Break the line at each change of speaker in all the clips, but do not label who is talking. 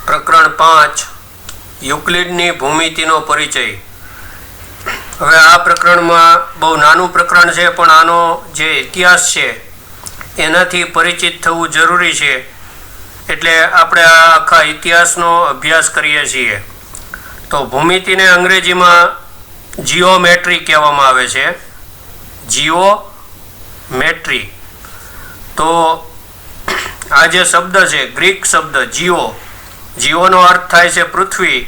પ્રકરણ 5 યુક્લિડની ભૂમિતિનો પરિચય। હવે આ પ્રકરણમાં બહુ નાનું પ્રકરણ છે, પણ આનો જે ઇતિહાસ છે એનાથી પરિચિત થવું જરૂરી છે, એટલે આપણે આ આખા ઇતિહાસનો અભ્યાસ કરીએ છીએ। તો ભૂમિતિને અંગ્રેજીમાં જીઓમેટ્રી કહેવામાં આવે છે, જીઓમેટ્રી। તો આ જે શબ્દ છે ગ્રીક શબ્દ જીઓનો અર્થ થાય છે પૃથ્વી,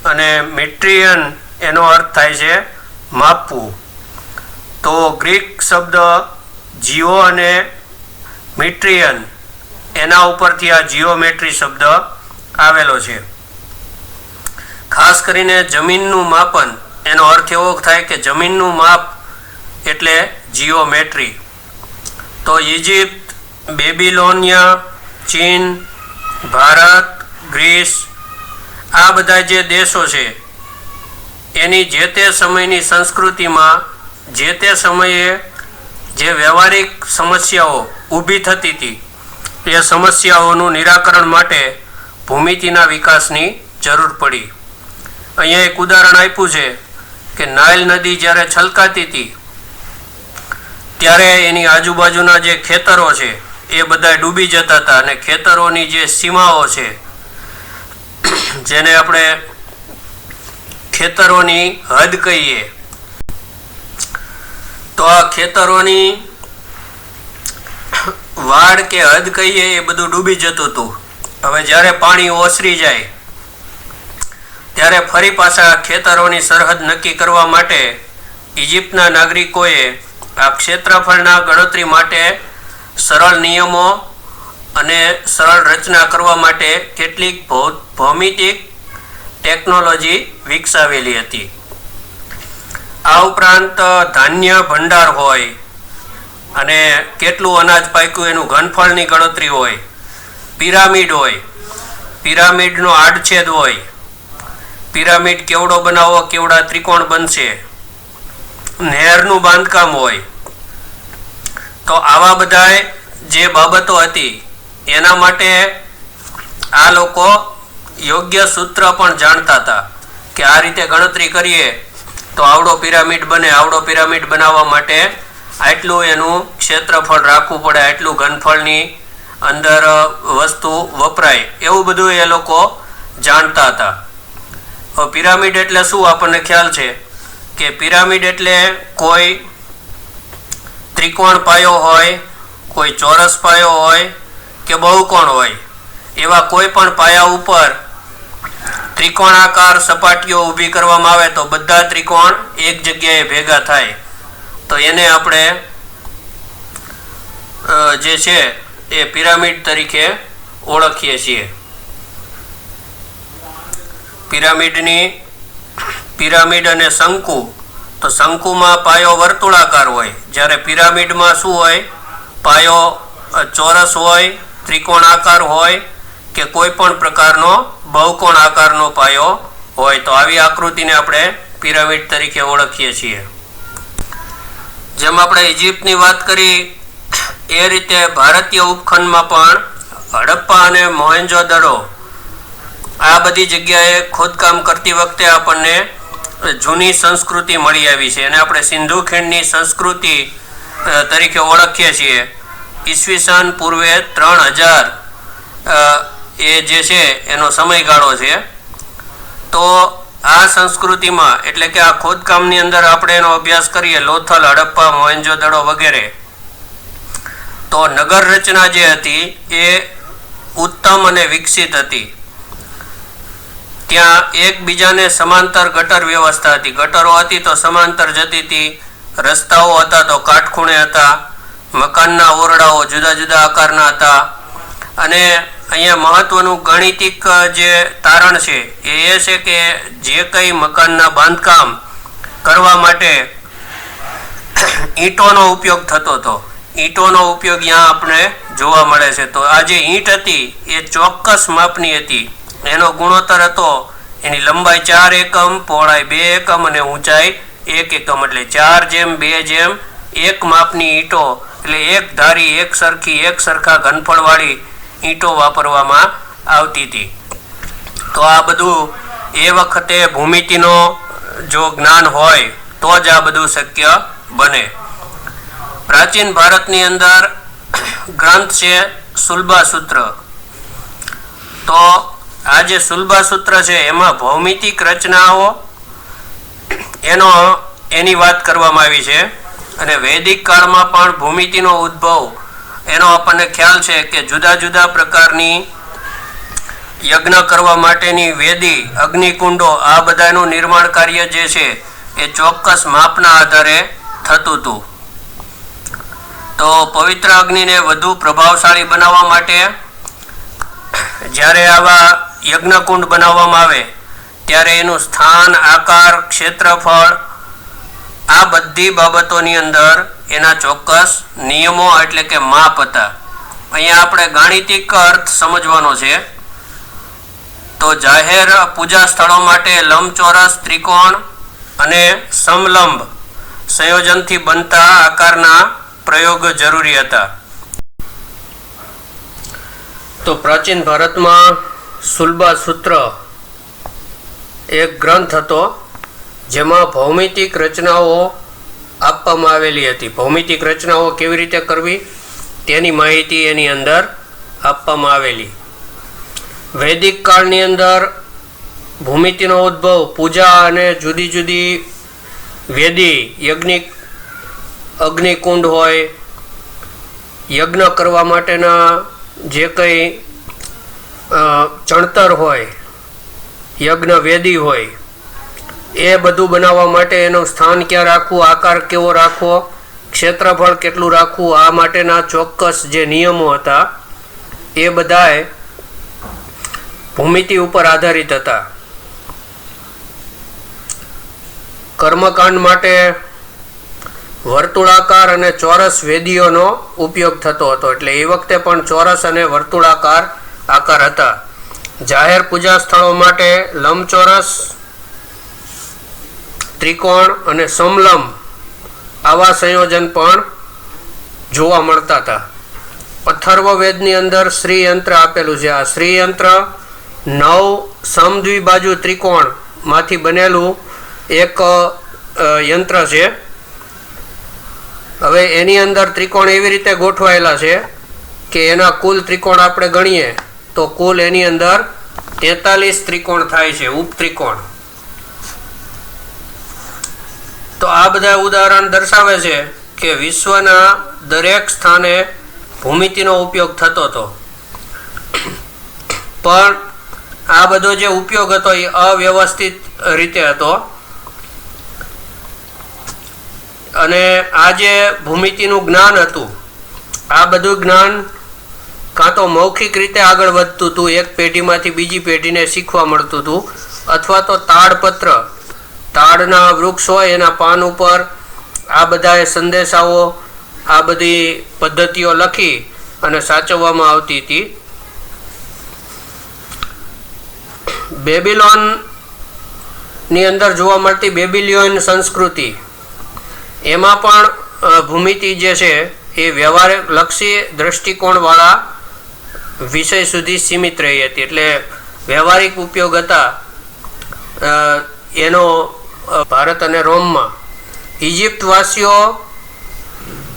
અને મેટ્રિયન એનો અર્થ થાય છે માપવું। તો ગ્રીક શબ્દ જીઓ અને મેટ્રિયન એના ઉપરથી આ જીઓમેટ્રી શબ્દ આવેલો છે। ખાસ કરીને જમીનનું માપન એનો અર્થ એવો થાય કે જમીનનું માપ એટલે જીઓમેટ્રી। તો ઇજિપ્ત, બેબીલોનિયા, ચીન, ભારત, ગ્રીસ, આ બધા જે દેશો છે એની જે તે સમયની સંસ્કૃતિમાં જે તે સમયે જે વ્યવહારિક સમસ્યાઓ ઊભી થતી હતી એ સમસ્યાઓનું નિરાકરણ માટે ભૂમિતિના વિકાસની જરૂર પડી। અહીંયા એક ઉદાહરણ આપ્યું છે કે નાઇલ નદી જ્યારે છલકાતી હતી ત્યારે એની આજુબાજુના જે ખેતરો છે એ બધા ડૂબી જતા હતા, અને ખેતરોની જે સીમાઓ છે જેને આપણે ખેતરોની હદ કહીએ, તો આ ખેતરોની વાડ કે હદ કહીએ એ બધું ડૂબી જતું હતું। હવે જ્યારે પાણી ઓસરી જાય ત્યારે ફરી પાછા ખેતરોની સરહદ નક્કી કરવા માટે ઇજિપ્તના નાગરિકોએ આ ક્ષેત્રફળના ગણતરી માટે સરળ નિયમો અને સરળ રચના કરવા માટે કેટલીક ભૌમિતિક ટેકનોલોજી વિકસાવેલી હતી। આ ઉપરાંત ધાન્ય ભંડાર હોય અને કેટલું અનાજ પાક્યું એનું ઘનફળની ગણતરી હોય, પિરામિડ હોય, પિરામિડનો આડછેદ હોય, પિરામિડ કેવડો બનાવવો, કેવડા ત્રિકોણ બનશે, નહેરનું બાંધકામ હોય। તો આવા બધા જે બાબતો હતી એના માટે આ લોકો યોગ્ય સૂત્ર પણ જાણતા હતા કે આ રીતે ગણતરી કરીએ તો આવડો પિરામિડ બને, આવડો પિરામિડ બનાવવા માટે આટલું એનું ક્ષેત્રફળ રાખવું પડે, આટલું ઘનફળની અંદર વસ્તુ વપરાય, એવું બધું એ લોકો જાણતા હતા। હવે પિરામિડ એટલે શું આપણને ખ્યાલ છે કે પિરામિડ એટલે કોઈ ત્રિકોણ પાયો હોય, કોઈ ચોરસ પાયો હોય કે બહુકોણ હોય, એવા કોઈ પણ પાયા ઉપર ત્રિકોણાકાર સપાટીઓ ઊભી કરવામાં આવે તો બધા ત્રિકોણ એક જગ્યાએ ભેગા થાય, તો એને આપણે જે છે એ પિરામિડ તરીકે ઓળખીએ છીએ। પિરામિડ અને શંકુ, તો શંકુમાં પાયો વર્તુળાકાર હોય, જ્યારે પિરામિડમાં શું હોય, પાયો ચોરસ હોય, ત્રિકોણાકાર હોય કે કોઈ પણ પ્રકારનો બહુકોણ આકારનો પાયો હોય। તો આવી આકૃતિને આપણે પિરામિડ તરીકે ઓળખીએ છીએ। જેમ આપણે ઇજિપ્તની વાત કરી એ રીતે ભારતીય ઉપખંડમાં પણ હડપ્પા અને મોહેન્જો-દડો આ બધી જગ્યાએ ખોદકામ કરતી વખતે આપણને જૂની સંસ્કૃતિ મળી આવી છે, અને આપણે સિંધુ ખીણની સંસ્કૃતિ તરીકે ઓળખીએ છીએ। ઈસવીસન પૂર્વે 3000 એ જે છે એનો સમયગાળો છે। તો આ સંસ્કૃતિમાં એટલે કે આ ખોદકામની અંદર આપણે એનો અભ્યાસ કરીએ, લોથલ, હડપ્પા, મોહેન્જો-દડો વગેરે, તો નગર રચના જે હતી એ ઉત્તમ અને વિકસિત હતી। ત્યાં એકબીજાને સમાંતર ગટર વ્યવસ્થા હતી, ગટરો હતી તો સમાંતર જતી હતી, રસ્તાઓ હતા તો કાટખૂણે હતા, મકાનના ઓરડાઓ જુદા જુદા આકારના હતા, અને અહીંયા મહત્વનું ગાણિતિક જે તારણ છે એ છે કે જે કંઈ મકાનના બાંધકામ કરવા માટે ઈંટોનો ઉપયોગ થતો હતો, ઈંટોનો ઉપયોગ અહીંયા આપણે જોવા મળે છે। તો આ જે ઈંટ હતી એ ચોક્કસ માપની હતી, એનો ગુણોત્તર હતો, એની લંબાઈ 4 એકમ, પહોળાઈ 2 એકમ અને ઊંચાઈ 1 એકમ, એટલે 4:2:1 માપની ઈંટો, એટલે એક ધારી, એક સરખી, એક સરખા ઘનફળવાળી ઈંટો વાપરવામાં આવતી હતી। તો આ બધું એ વખતે ભૂમિતિનો જો જ્ઞાન હોય તો જ આ બધું શક્ય બને. પ્રાચીન ભારતની અંદર ગ્રંથ છે શુલ્બા સૂત્ર. તો આ જે શુલ્બા સૂત્ર છે એમાં ભૌમિતિક રચનાઓ એની વાત કરવામાં આવી છે. અને વૈદિક કાળમાં પણ ભૂમિતિનો ઉદ્ભવ એનો આપણને ખ્યાલ છે કે જુદા જુદા પ્રકારની યજ્ઞ કરવા માટેની વેદી, અગ્નિકુંડો, આ બધાનું નિર્માણ કાર્ય જે છે એ ચોક્કસ માપના આધારે થતું હતું. તો પવિત્ર અગ્નિને વધુ પ્રભાવશાળી બનાવવા માટે જ્યારે આવા યજ્ઞકુંડ બનાવવામાં આવે ત્યારે એનું સ્થાન, આકાર, ક્ષેત્રફળ, આ બધી બાબતોની અંદર એના ચોક્કસ નિયમો એટલે કે માપ હતા. અહીંયા આપણે ગાણિતિક અર્થ સમજવાનો છે. તો જાહેર પૂજા સ્થળો માટે લંબચોરસ, ત્રિકોણ અને સમલંબ સંયોજનથી બનતા આકારના પ્રયોગ જરૂરી હતા. તો પ્રાચીન ભારતમાં શુલ્બા સૂત્ર એક ગ્રંથ હતો જેમાં ભૌમિતિક રચનાઓ આપવામાં આવેલી હતી. ભૌમિતિક રચનાઓ કેવી રીતે કરવી તેની માહિતી એની અંદર આપવામાં આવેલી. વૈદિક કાળની અંદર ભૂમિતિનો ઉદ્ભવ પૂજા અને જુદી જુદી વેદી, અગ્નિકુંડ હોય, યજ્ઞ કરવા માટેના જે કંઈ ચણતર હોય, યજ્ઞ વેદી હોય, એ બધું બનાવવા માટે એનું સ્થાન ક્યાં રાખવું, આકાર કેવો રાખવો, ક્ષેત્રફળ કેટલું રાખવું, આ માટેના ચોક્કસ જે નિયમો હતા એ બધાએ ભૂમિતિ ઉપર આધારિત હતા. કર્મકાંડ માટે વર્તુળાકાર અને ચોરસ વેદીઓનો ઉપયોગ થતો હતો. એટલે એ વખતે પણ ચોરસ અને વર્તુળાકાર આકાર હતા. જાહેર પૂજા સ્થળો માટે લંબચોરસ, ત્રિકોણ અને સમલંબ આવા સંયોજન પણ જોવા મળતા હતા. અથર્વવેદની અંદર શ્રી યંત્ર આપેલું છે. આ શ્રી યંત્ર 9 સમદ્વિબાજુ ત્રિકોણ માંથી બનેલું એક યંત્ર છે. હવે એની અંદર ત્રિકોણ એવી રીતે ગોઠવાયેલા છે કે એના કુલ ત્રિકોણ આપણે ગણીએ તો કુલ એની અંદર 43 ત્રિકોણ થાય છે, ઉપત્રિકોણ. તો આ બધા ઉદાહરણ દર્શાવે છે કે વિશ્વના દરેક સ્થાને ભૂમિતિનો ઉપયોગ થતો હતો. પણ આ બધો જે ઉપયોગ હતો એ અવ્યવસ્થિત રીતે હતો. અને આ જે ભૂમિતિનું જ્ઞાન હતું, આ બધું જ્ઞાન કાં તો મૌખિક રીતે આગળ વધતું હતું, એક પેઢીમાંથી બીજી પેઢીને શીખવા મળતું હતું, અથવા તો તાડપત્ર, તાડના વૃક્ષ હોય એના પાન ઉપર આ બધા સંદેશાઓ, આ બધી પદ્ધતિઓ લખી અને સાચવવામાં આવતી હતી. બેબીલોનની અંદર જોવા મળતી બેબીલિયન સંસ્કૃતિ, એમાં પણ ભૂમિતિ જે છે એ વ્યવહારિક લક્ષી દ્રષ્ટિકોણવાળા વિષય સુધી સીમિત રહી હતી. એટલે વ્યવહારિક ઉપયોગ હતા એનો ભારત અને રોમમાં. ઇજિપ્તવાસીઓ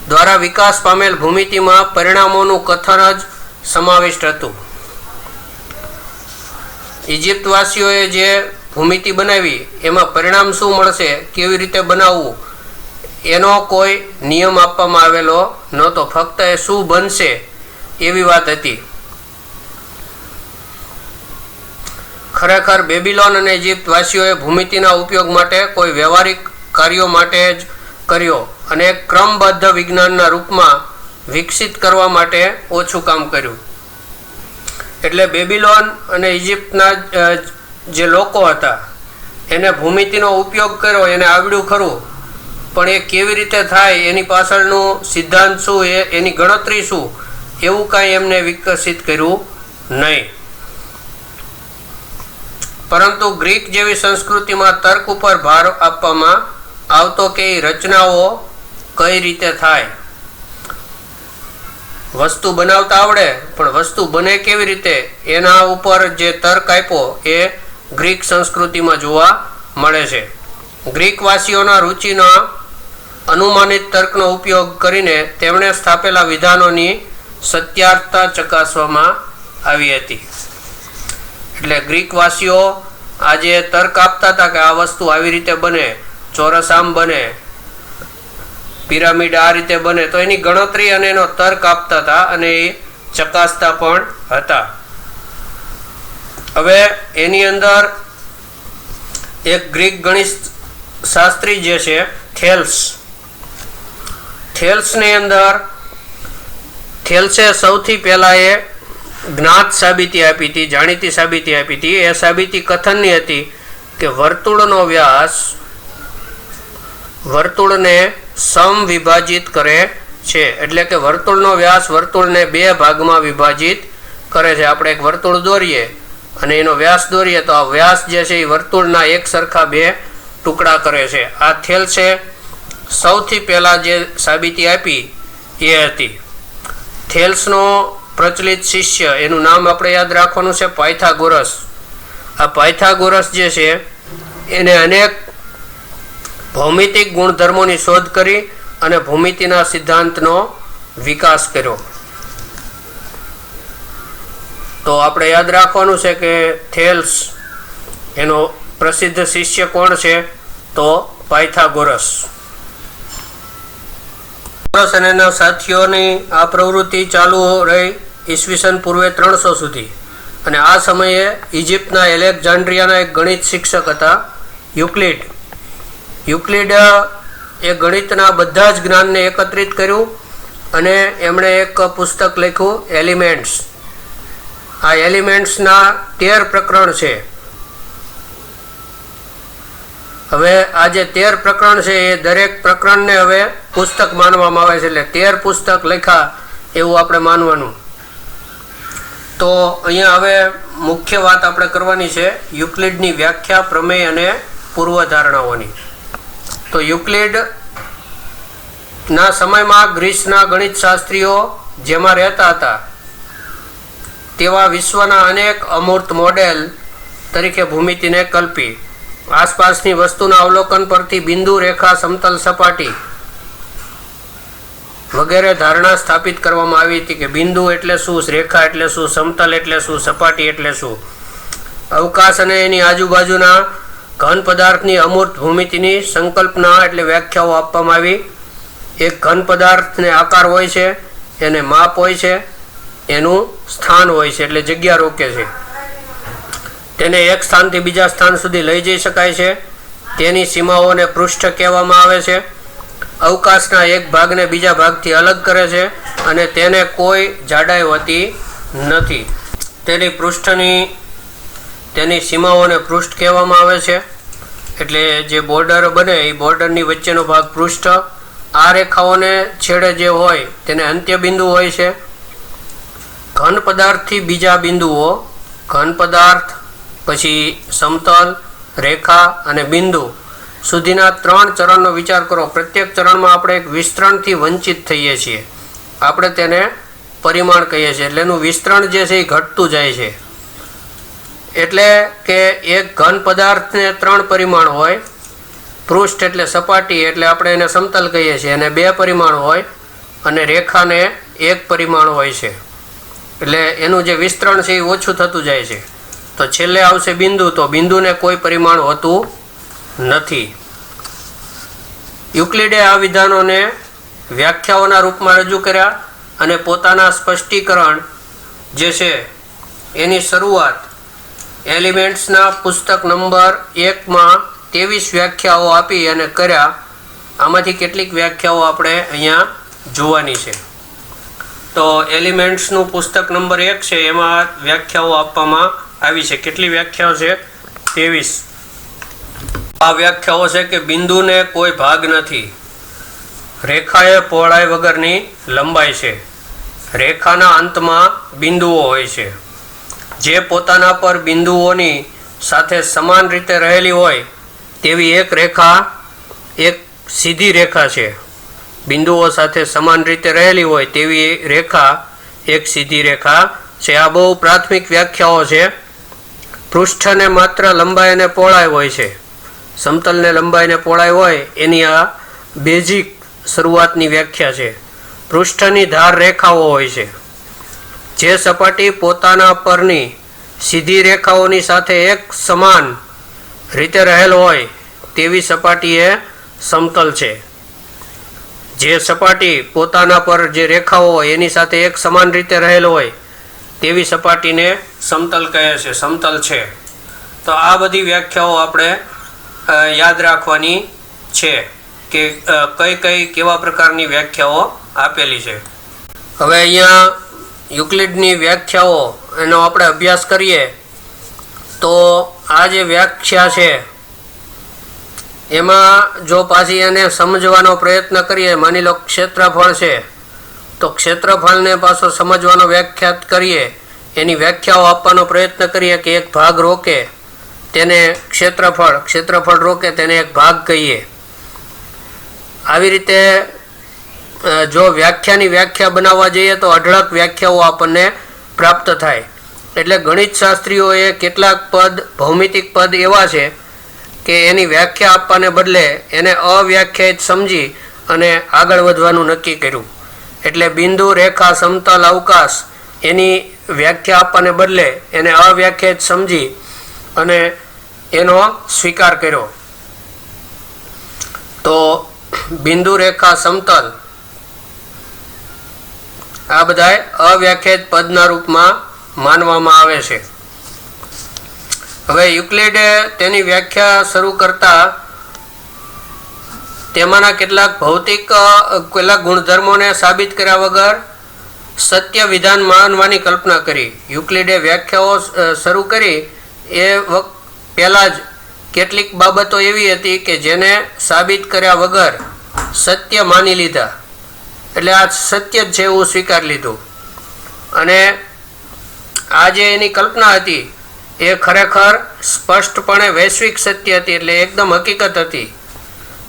દ્વારા વિકાસ પામેલ ભૂમિતિમાં પરિણામોનું કથન જ સમાવિષ્ટ હતું. ઇજિપ્તવાસીઓએ જે ભૂમિતિ બનાવી એમાં પરિણામ શું મળશે, કેવી રીતે બનાવવું, એનો કોઈ નિયમ આપવામાં આવેલો નહોતો. ફક્ત એ શું બનશે એવી વાત હતી. ખરેખર બેબીલોન અને ઇજિપ્તવાસીઓએ ભૂમિતિના ઉપયોગ માટે કોઈ વ્યવહારિક કાર્યો માટે જ કર્યો અને ક્રમબદ્ધ વિજ્ઞાનના રૂપમાં વિકસિત કરવા માટે ઓછું કામ કર્યું. એટલે બેબીલોન અને ઇજિપ્તના જે લોકો હતા એને ભૂમિતિનો ઉપયોગ કર્યો, એને આવડ્યું ખરું, પણ એ કેવી રીતે થાય, એની પાછળનું સિદ્ધાંત શું, એની ગણતરી શું, એવું કાંઈ એમને વિકસિત કર્યું નહીં. પરંતુ ગ્રીક જેવી સંસ્કૃતિમાં તર્ક ઉપર ભાર આપવામાં આવતો કે એ રચનાઓ કઈ રીતે થાય. વસ્તુ બનાવતા આવડે, પણ વસ્તુ બને કેવી રીતે એના ઉપર જે તર્ક આપ્યો એ ગ્રીક સંસ્કૃતિમાં જોવા મળે છે. ગ્રીકવાસીઓના રુચિના અનુમાનિત તર્કનો ઉપયોગ કરીને તેમણે સ્થાપેલા વિધાનોની સત્યાર્થતા ચકાસવામાં આવી હતી. એટલે ગ્રીકવાસીઓ આજે તર્ક આપતા હતા કે આ વસ્તુ આવી રીતે બને, ચોરસ આમ બને, પિરામિડ આ રીતે બને, તો એની ગણતરી અને એનો તર્ક આપતા હતા અને એ ચકાસતા પણ હતા. હવે એની અંદર એક ગ્રીક ગણિત શાસ્ત્રી જે છે થેલ્સની અંદર થેલ્સે સૌથી પહેલા એ જ્ઞાત સાબિતી આપી હતી, જાણીતી સાબિતી આપી હતી. એ સાબિતી કથનની હતી કે વર્તુળનો વ્યાસ વર્તુળને સમવિભાજિત કરે છે. એટલે કે વર્તુળનો વ્યાસ વર્તુળને બે ભાગમાં વિભાજિત કરે છે. આપણે એક વર્તુળ દોરીએ અને એનો વ્યાસ દોરીએ તો આ વ્યાસ જે છે એ વર્તુળના એક સરખા બે ટુકડા કરે છે. આ થેલ્સે સૌથી પહેલા જે સાબિતી આપી એ હતી. થેલ્સનો પ્રચલિત શિષ્ય, એનું નામ આપણે યાદ રાખવાનું છે, પાયથાગોરસ. આ પાયથાગોરસ જે છે એને અનેક ભૌમિતિક ગુણધર્મોની શોધ કરી અને ભૂમિતિના સિદ્ધાંતનો વિકાસ કર્યો. તો આપણે યાદ રાખવાનું છે કે થેલ્સ એનો પ્રસિદ્ધ શિષ્ય કોણ છે? તો પાયથાગોરસ. અને એના સાથીઓની આ પ્રવૃત્તિ ચાલુ રહી ઈસવીસન પૂર્વે 300 સુધી. અને આ સમયે ઇજિપ્તના એલેક્ઝાન્ડ્રિયાના એક ગણિત શિક્ષક હતા યુક્લિડ. યુક્લિડ એ ગણિતના બધા જ જ્ઞાનને એકત્રિત કર્યું અને એમણે એક પુસ્તક લખ્યું એલિમેન્ટ્સ. આ એલિમેન્ટ્સના 13 પ્રકરણ છે. હવે આ જે 13 પ્રકરણ છે એ દરેક પ્રકરણને હવે પુસ્તક માનવામાં આવે છે. એટલે 13 પુસ્તક લખ્યા એવું આપણે માનવાનું. તો અહીંયા હવે મુખ્ય વાત આપણે કરવાની છે યુક્લિડની વ્યાખ્યા, પ્રમેય અને પૂર્વધારણાઓની. તો યુક્લિડના સમયમાં ગ્રીસના ગણિત શાસ્ત્રીઓ જેમાં રહેતા હતા તેવા વિશ્વના અનેક અમૂર્ત મોડેલ તરીકે ભૂમિતિને કલ્પી. આસપાસની વસ્તુના અવલોકન પરથી બિંદુ, રેખા, સમતલ સપાટી વગેરે ધારણા સ્થાપિત કરવામાં આવી હતી કે બિંદુ એટલે શું, રેખા એટલે શું, સમતલ એટલે શું, સપાટી એટલે શું. અવકાશ અને એની આજુબાજુના ઘન પદાર્થની અમૂર્ત ભૂમિતિની સંકલ્પના એટલે વ્યાખ્યાઓ આપવામાં આવી. એક ઘન પદાર્થને આકાર હોય છે, એને માપ હોય છે, એનું સ્થાન હોય છે એટલે જગ્યા રોકે છે. તેને એક સ્થાનથી બીજા સ્થાન સુધી લઈ જઈ શકાય છે. તેની સીમાઓને પૃષ્ઠ કહેવામાં આવે છે. અવકાશના એક ભાગને બીજા ભાગથી અલગ કરે છે અને તેને કોઈ જાડાઈ હોતી નથી. તેની સીમાઓને પૃષ્ઠ કહેવામાં આવે છે. એટલે જે બોર્ડર બને એ બોર્ડરની વચ્ચેનો ભાગ પૃષ્ઠ. આ રેખાઓને છેડે જે હોય તેને અંત્યબિંદુ હોય છે. ઘન પદાર્થથી બીજા બિંદુઓ, ઘન પદાર્થ પછી સમતલ, રેખા અને બિંદુ સુધીના 3 ચરણનો વિચાર કરો. પ્રત્યેક ચરણમાં આપણે એક વિસ્તરણથી વંચિત થઈએ છીએ. આપણે તેને પરિમાણ કહીએ છીએ. એટલે એનું વિસ્તરણ જે છે એ ઘટતું જાય છે. એટલે કે એક ઘન પદાર્થને 3 પરિમાણ હોય, પૃષ્ઠ એટલે સપાટી એટલે આપણે એને સમતલ કહીએ છીએ, અને 2 પરિમાણ હોય, અને રેખાને 1 પરિમાણ હોય છે. એટલે એનું જે વિસ્તરણ છે એ ઓછું થતું જાય છે. તો છેલ્લે આવશે બિંદુ. તો બિંદુને કોઈ પરિમાણ હોતું નથી. યુક્લિડે આ વિધાનોને વ્યાખ્યાઓના રૂપમાં રજૂ કર્યા અને પોતાના સ્પષ્ટીકરણ જે છે એની શરૂઆત એલિમેન્ટ્સના પુસ્તક નંબર 1માં 23 વ્યાખ્યાઓ આપી અને કર્યા. આમાંથી કેટલીક વ્યાખ્યાઓ આપણે અહીંયા જોવાની છે. તો એલિમેન્ટ્સનું પુસ્તક નંબર 1 છે એમાં વ્યાખ્યાઓ આપવામાં આવી છે. કેટલી વ્યાખ્યાઓ છે? 23. આ વ્યાખ્યાઓ છે કે બિંદુને કોઈ ભાગ નથી. રેખા એ પહોળાઈ વગરની લંબાઈ છે. રેખાના અંતમાં બિંદુઓ હોય છે. જે પોતાના પર બિંદુઓની સાથે સમાન રીતે રહેલી હોય તેવી એક રેખા એક સીધી રેખા છે. બિંદુઓ સાથે સમાન રીતે રહેલી હોય તેવી રેખા એક સીધી રેખા છે. આ બહુ પ્રાથમિક વ્યાખ્યાઓ છે. પૃષ્ઠને માત્ર લંબાઈ અને પહોળાઈ હોય છે. સમતલને લંબાઈ અને પહોળાઈ હોય એની આ બેઝિક શરૂઆતની વ્યાખ્યા છે. પૃષ્ઠની ધાર રેખાઓ હોય છે. જે સપાટી પોતાના પરની સીધી રેખાઓની સાથે એક સમાન રીતે રહેલ હોય તેવી સપાટી એ સમતલ છે. જે સપાટી પોતાના પર જે રેખાઓ હોય એની સાથે એક સમાન રીતે રહેલ હોય તેવી સપાટીને સમતલ કહે છે, સમતલ છે. તો આ બધી વ્યાખ્યાઓ આપણે યાદ રાખવાની છે કે કઈ કઈ કેવા પ્રકારની વ્યાખ્યાઓ આપેલી છે. હવે અહીંયા યુક્લિડની વ્યાખ્યાઓ એનો આપણે અભ્યાસ કરીએ તો આ જે વ્યાખ્યા છે એમાં જો પાછી એને સમજવાનો પ્રયત્ન કરીએ, માની લો ક્ષેત્રફળ છે તો ક્ષેત્રફળને પાછો સમજવાનો વ્યાખ્યાત કરીએ, એની વ્યાખ્યાઓ આપવાનો પ્રયત્ન કરીએ કે એક ભાગ રોકે તેને ક્ષેત્રફળ, ક્ષેત્રફળ રોકે તેને એક ભાગ કહીએ. આવી રીતે જો વ્યાખ્યાની વ્યાખ્યા બનાવવા જઈએ તો અઢળક વ્યાખ્યાઓ આપણને પ્રાપ્ત થાય. એટલે ગણિત શાસ્ત્રીઓએ કેટલાક પદ, ભૌમિતિક પદ એવા છે કે એની વ્યાખ્યા આપવાને બદલે એને અવ્યાખ્યાયિત સમજી અને આગળ વધવાનું નક્કી કર્યું. એટલે બિંદુ, રેખા, સમતલ, અવકાશ એની વ્યાખ્યા આપવાને બદલે એને અવ્યાખ્યાયિત સમજી અને એનો સ્વીકાર કર્યો. તો બિંદુ, રેખા, સમતલ આ બધા અવ્યાખ્યાયિત પદના રૂપમાં માનવામાં આવે છે. હવે યુક્લિડે તેની વ્યાખ્યા શરૂ કરતા તેમાંના કેટલાક ભૌતિક ગુણધર્મોને સાબિત કર્યા વગર સત્ય વિધાન માનવાની કલ્પના કરી. યુક્લિડે વ્યાખ્યાઓ શરૂ કરી એ પહેલા જ કેટલીક બાબતો એવી હતી કે જેને સાબિત કર્યા વગર સત્ય માની લીધા. એટલે આ સત્ય જ છે એવું સ્વીકાર લીધું. અને આ જે એની કલ્પના હતી એ ખરેખર સ્પષ્ટપણે વૈશ્વિક સત્ય હતી, એટલે એકદમ હકીકત હતી.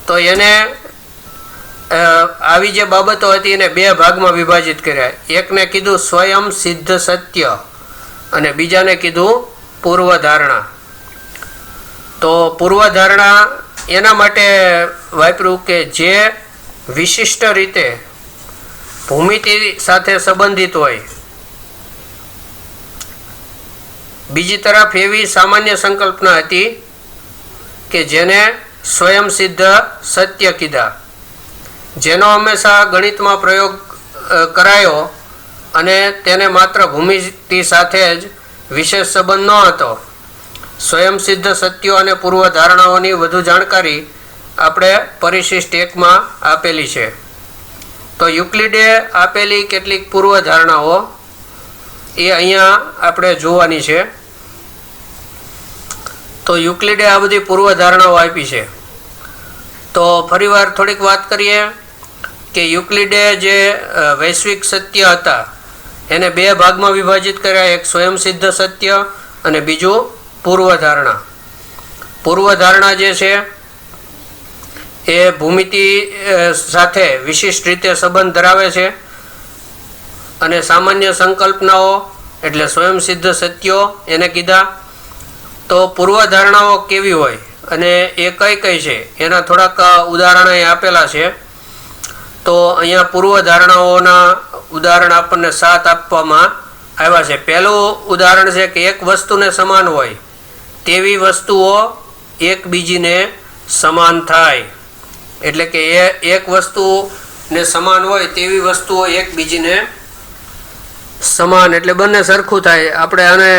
તો એને આવી જે બાબતો હતી એને બે ભાગમાં વિભાજિત કર્યા. એકને કીધું સ્વયં સિદ્ધ સત્ય અને બીજાને કીધું પૂર્વધારણા. તો પૂર્વધારણા એના માટે વાપર્યું કે જે વિશિષ્ટ રીતે ભૂમિતિ સાથે સંબંધિત હોય. બીજી તરફ એવી સામાન્ય સંકલ્પના હતી કે જેને સ્વયં સિદ્ધ સત્ય કીધા, જેનો હંમેશા ગણિતમાં પ્રયોગ કરાયો અને તેને માત્ર ભૂમિતિ સાથે જ વિશેષ સંબંધ ન હતો. સ્વયં સિદ્ધ સત્યો અને પૂર્વધારણાઓની વધુ જાણકારી આપણે પરિશિષ્ટ 1માં આપેલી છે. તો યુક્લિડે આપેલી કેટલીક પૂર્વધારણાઓ એ અહીંયા આપણે જોવાની છે. તો યુક્લિડે આ બધી પૂર્વધારણાઓ આપી છે. તો ફરીવાર થોડીક વાત કરીએ કે યુક્લિડે જે વૈશ્વિક સત્ય હતા એને બે ભાગમાં વિભાજિત કર્યા. એક સ્વયં સિદ્ધ સત્ય અને બીજું પૂર્વધારણા. પૂર્વધારણા જે છે એ ભૂમિતિ સાથે વિશિષ્ટ રીતે સંબંધ ધરાવે છે અને સામાન્ય સંકલ્પનાઓ એટલે સ્વયં સિદ્ધ સત્યો એને કીધા. તો પૂર્વધારણાઓ કેવી હોય અને એ કઈ કઈ છે એના થોડાક ઉદાહરણો આપેલા છે. તો અહીંયા પૂર્વધારણાઓના ઉદાહરણ આપણને 7 આપવામાં આવ્યા છે. પહેલું ઉદાહરણ છે કે એક વસ્તુને સમાન હોય તેવી વસ્તુઓ એકબીજીને સમાન થાય. એટલે કે એક વસ્તુને સમાન હોય તેવી વસ્તુઓ એકબીજીને સમાન એટલે બંને સરખું થાય. આપણે આને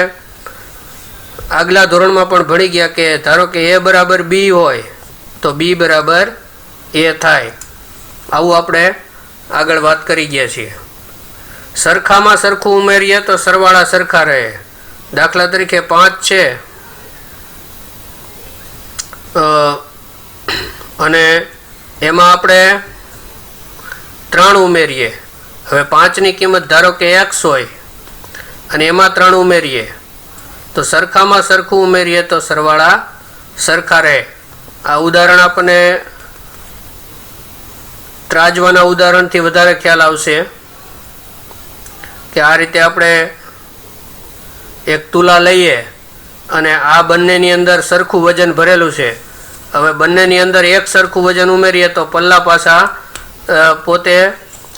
આગલા ધોરણમાં પણ ભણી ગયા કે ધારો કે A બરાબર B હોય તો B બરાબર A થાય. આવું આપણે આગળ વાત કરી ગયા છીએ. સરખામાં સરખું ઉમેરીએ તો સરવાળા સરખા રહે. દાખલા તરીકે 5 છે અને એમાં આપણે 3 ઉમેરીએ. હવે 5ની કિંમત ધારો કે x હોય અને એમાં 3 ઉમેરીએ તો સરખામાં સરખું ઉમેરીએ તો સરવાળા સરખા રહે. આ ઉદાહરણ આપણને ત્રાજવાના ઉદાહરણથી વધારે ખ્યાલ આવશે કે આ રીતે આપણે એક તુલા લઈએ અને આ બંનેની અંદર સરખું વજન ભરેલું છે. હવે બંનેની અંદર એક સરખું વજન ઉમેરીએ તો પલ્લા પાછા પોતે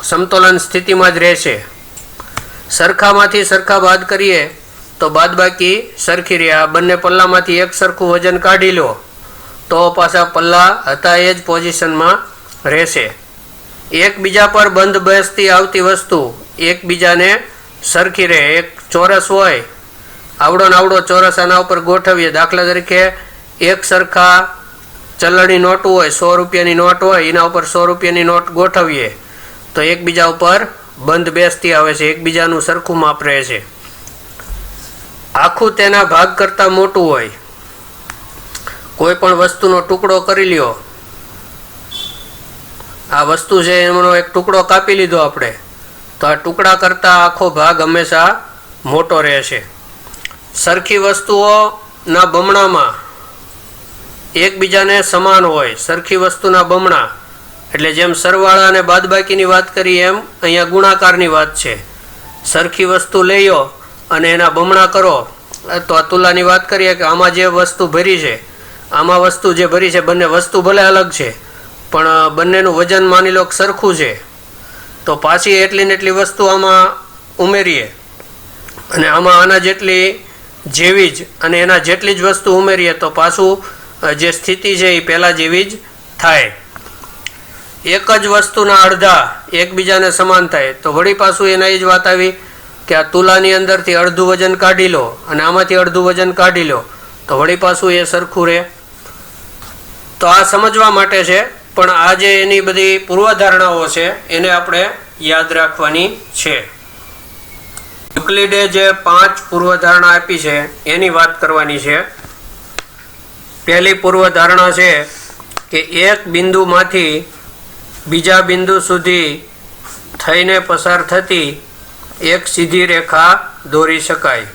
સમતોલન સ્થિતિમાં જ રહેશે. સરખામાંથી સરખા બાદ કરીએ તો બાદબાકી સરખી રહે. આ બંને પલ્લામાંથી એક સરખું વજન કાઢી લો તો પાછા પલ્લા હતા એ જ પોઝિશનમાં રહેશે. એકબીજા પર બંધ બેસતી આવતી વસ્તુ એકબીજાને સરખી રહે. એક ચોરસ હોય, આવડો ને આવડો ચોરસ આના ઉપર ગોઠવીએ. દાખલા તરીકે એક સરખા ચલણી નોટ હોય, 100 રૂપિયાની નોટ હોય, એના ઉપર 100 રૂપિયાની નોટ ગોઠવીએ તો એકબીજા ઉપર બંધ બેસતી આવે છે, એકબીજાનું સરખું માપ રહે છે. આખું તેના ભાગ કરતાં મોટું હોય, કોઈ પણ વસ્તુનો ટુકડો કરી લ્યો. આ વસ્તુ છે એનો એક ટુકડો કાપી લીધો આપણે તો આ ટુકડા કરતાં આખો ભાગ હંમેશા મોટો રહેશે. સરખી વસ્તુઓના બમણામાં એકબીજાને સમાન હોય. સરખી વસ્તુના બમણા એટલે જેમ સરવાળા અને બાદબાકીની વાત કરી એમ અહીંયા ગુણાકારની વાત છે. સરખી વસ્તુ લઈઓ અને એના બમણા કરો તો આ તુલાની વાત કરીએ કે આમાં જે વસ્તુ ભરી છે, આમાં વસ્તુ જે ભરી છે, બંને વસ્તુ ભલે અલગ છે પણ બંનેનું વજન માની લો સરખું છે તો પાછી એટલી ને એટલી વસ્તુ આમાં ઉમેરીએ અને આમાં આના જેટલી જેવી જ અને એના જેટલી જ વસ્તુ ઉમેરીએ તો પાછું જે સ્થિતિ છે એ પહેલાં જેવી જ થાય. એક જ વસ્તુના અડધા એકબીજાને સમાન થાય તો વળી પાછું એના એ જ વાત આવી કે આ તુલાની અંદરથી અડધું વજન કાઢી લો અને આમાંથી અડધું વજન કાઢી લો તો વળી પાછું એ સરખું રહે. તો આ સમજવા માટે છે, પણ આ જે એની બધી પૂર્વધારણાઓ છે એને આપણે યાદ રાખવાની છે. યુક્લિડે જે 5 પૂર્વધારણા આપી છે એની વાત કરવાની છે. પહેલી પૂર્વધારણા છે કે એક બિંદુમાંથી બીજા બિંદુ સુધી થઈને પસાર થતી એક સીધી રેખા દોરી શકાય.